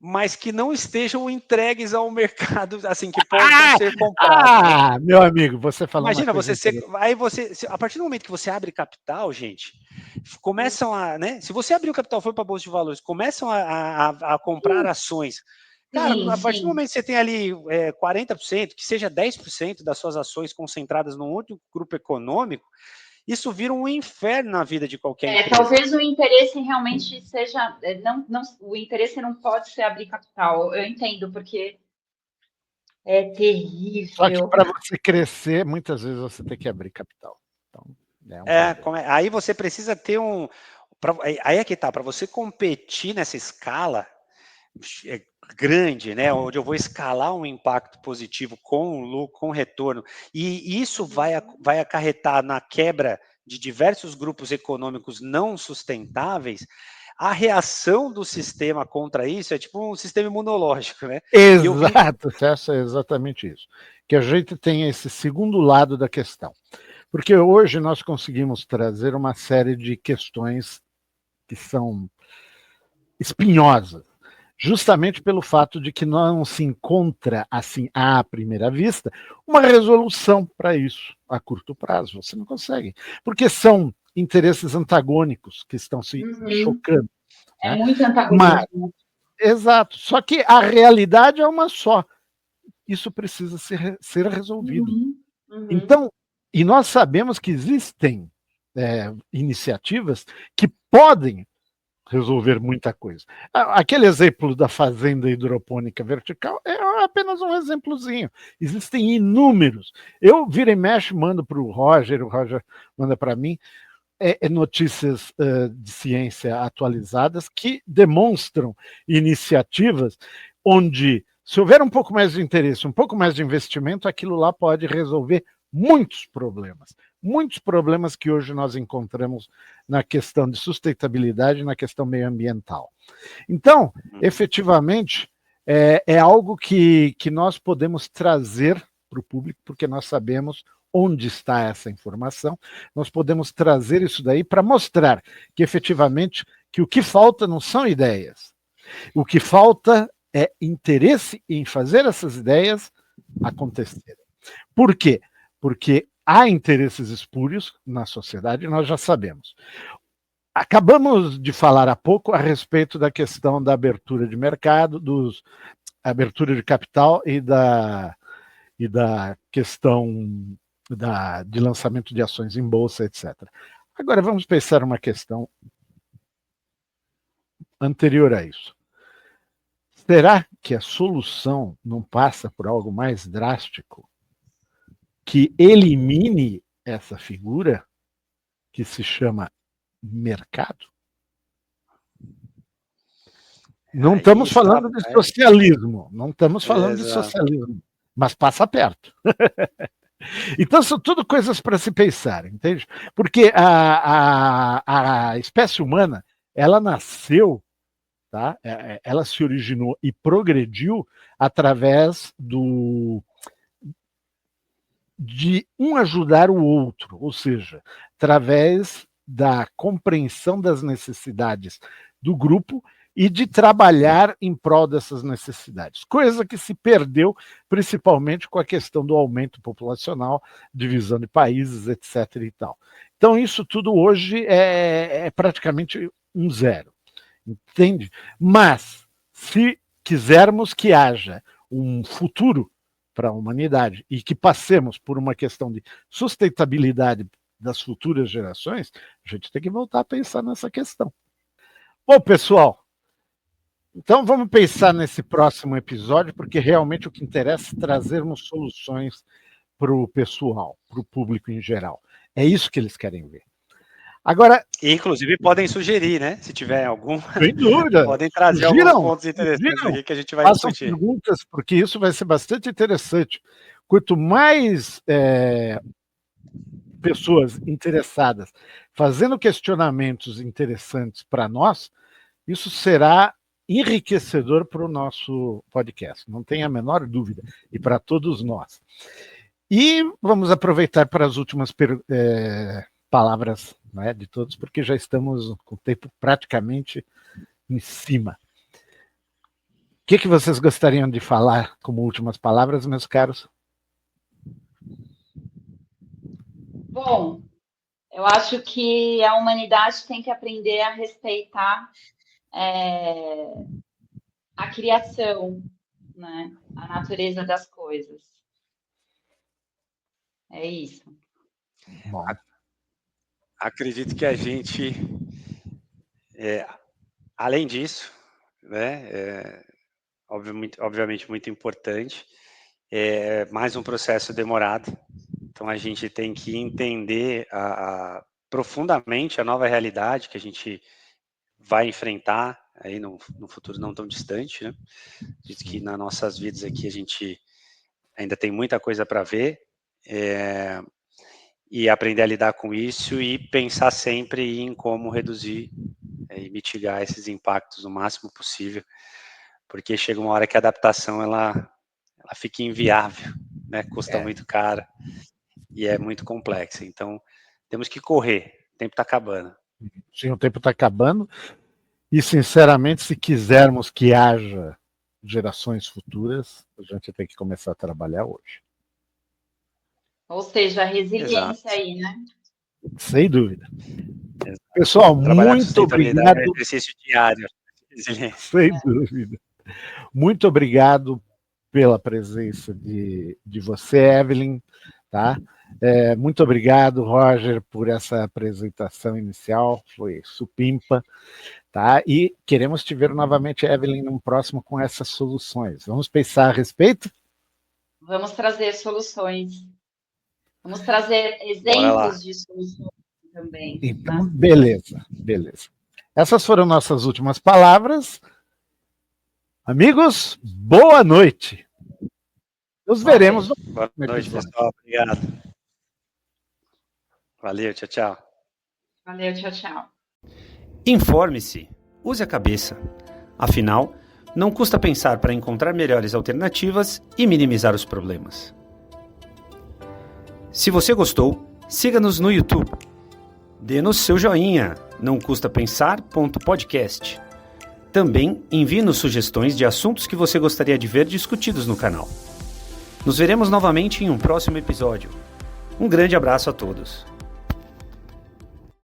mas que não estejam entregues ao mercado, assim, que possam ser comprados. Meu amigo, você falou Imagina, uma coisa a partir do momento que você abre capital, gente, começam a, né? Se você abrir o capital, for para a Bolsa de Valores, começam a comprar ações. Cara, a partir do momento que você tem ali 40%, que seja 10% das suas ações concentradas num outro grupo econômico, isso vira um inferno na vida de qualquer empresa. Talvez o interesse realmente seja, o interesse não pode ser abrir capital. Eu entendo, porque é terrível. Só que para você crescer, muitas vezes você tem que abrir capital. Então, aí você precisa ter aí é que tá, para você competir nessa escala grande, né, onde eu vou escalar um impacto positivo com lucro, com retorno, e isso vai acarretar na quebra de diversos grupos econômicos não sustentáveis, a reação do sistema contra isso é tipo um sistema imunológico, né? Exato, é exatamente isso. Que a gente tem esse segundo lado da questão. Porque hoje nós conseguimos trazer uma série de questões que são espinhosas, justamente pelo fato de que não se encontra, assim, à primeira vista, uma resolução para isso a curto prazo. Você não consegue. Porque são interesses antagônicos que estão se chocando. É né? muito antagonismo. Exato. Só que a realidade é uma só. Isso precisa ser resolvido. Então, e nós sabemos que existem iniciativas que podem resolver muita coisa. Aquele exemplo da fazenda hidropônica vertical é apenas um exemplozinho. Existem inúmeros. Eu vira e mexe, mando para o Roger manda para mim, notícias de ciência atualizadas que demonstram iniciativas onde, se houver um pouco mais de interesse, um pouco mais de investimento, aquilo lá pode resolver muitos problemas que hoje nós encontramos na questão de sustentabilidade, na questão meioambiental. Então, efetivamente, é algo que nós podemos trazer para o público, porque nós sabemos onde está essa informação, nós podemos trazer isso daí para mostrar que, efetivamente, que o que falta não são ideias, o que falta é interesse em fazer essas ideias acontecerem. Por quê? Porque há interesses espúrios na sociedade, nós já sabemos. Acabamos de falar há pouco a respeito da questão da abertura de mercado, abertura de capital e da questão de lançamento de ações em bolsa, etc. Agora vamos pensar uma questão anterior a isso. Será que a solução não passa por algo mais drástico que elimine essa figura que se chama mercado? Não estamos falando de socialismo, mas passa perto. Então são tudo coisas para se pensar, entende? Porque a espécie humana, ela nasceu, tá? Ela se originou e progrediu através de um ajudar o outro, ou seja, através da compreensão das necessidades do grupo e de trabalhar em prol dessas necessidades. Coisa que se perdeu principalmente com a questão do aumento populacional, divisão de países, etc. e tal. Então isso tudo hoje é praticamente um zero, entende? Mas se quisermos que haja um futuro para a humanidade e que passemos por uma questão de sustentabilidade das futuras gerações, a gente tem que voltar a pensar nessa questão. Bom, pessoal, então vamos pensar nesse próximo episódio, porque realmente o que interessa é trazermos soluções para o pessoal, para o público em geral. É isso que eles querem ver. Agora, inclusive podem sugerir, né? Se tiver algum, sem dúvida, podem trazer alguns pontos interessantes aqui que a gente vai discutir. Façam perguntas, porque isso vai ser bastante interessante. Quanto mais pessoas interessadas fazendo questionamentos interessantes para nós, isso será enriquecedor para o nosso podcast, não tenha a menor dúvida, e para todos nós. E vamos aproveitar para as últimas palavras, né, de todos, porque já estamos com o tempo praticamente em cima. O que vocês gostariam de falar como últimas palavras, meus caros? Bom, eu acho que a humanidade tem que aprender a respeitar a criação, né? A natureza das coisas. É isso. Bom. Acredito que a gente, além disso, né, obviamente muito importante, é mais um processo demorado. Então a gente tem que entender profundamente a nova realidade que a gente vai enfrentar aí no futuro não tão distante, né? Diz que nas nossas vidas aqui a gente ainda tem muita coisa para ver, e aprender a lidar com isso e pensar sempre em como reduzir e mitigar esses impactos o máximo possível, porque chega uma hora que a adaptação ela fica inviável, né? Custa muito caro e é muito complexa. Então, temos que correr, o tempo está acabando. Sim, o tempo está acabando e, sinceramente, se quisermos que haja gerações futuras, a gente tem que começar a trabalhar hoje. Ou seja, a resiliência Exato. aí, né? Sem dúvida. Exato. Pessoal, Trabalhar com muito sustentabilidade é um obrigado. exercício diário. Resiliência. Sem dúvida. Muito obrigado pela presença de você, Evelyn, tá? Muito obrigado, Roger, por essa apresentação inicial, foi supimpa, tá? E queremos te ver novamente, Evelyn, num próximo com essas soluções. Vamos pensar a respeito? Vamos trazer soluções. Vamos trazer Bora lá. exemplos de soluções também. Então, beleza. Essas foram nossas últimas palavras. Amigos, boa noite. Nos veremos no Boa noite, pessoal. Obrigado. Valeu, tchau, tchau. Valeu, tchau, tchau. Informe-se, use a cabeça. Afinal, não custa pensar para encontrar melhores alternativas e minimizar os problemas. Se você gostou, siga-nos no YouTube. Dê-nos seu joinha, não custa pensar.podcast. Também envie-nos sugestões de assuntos que você gostaria de ver discutidos no canal. Nos veremos novamente em um próximo episódio. Um grande abraço a todos.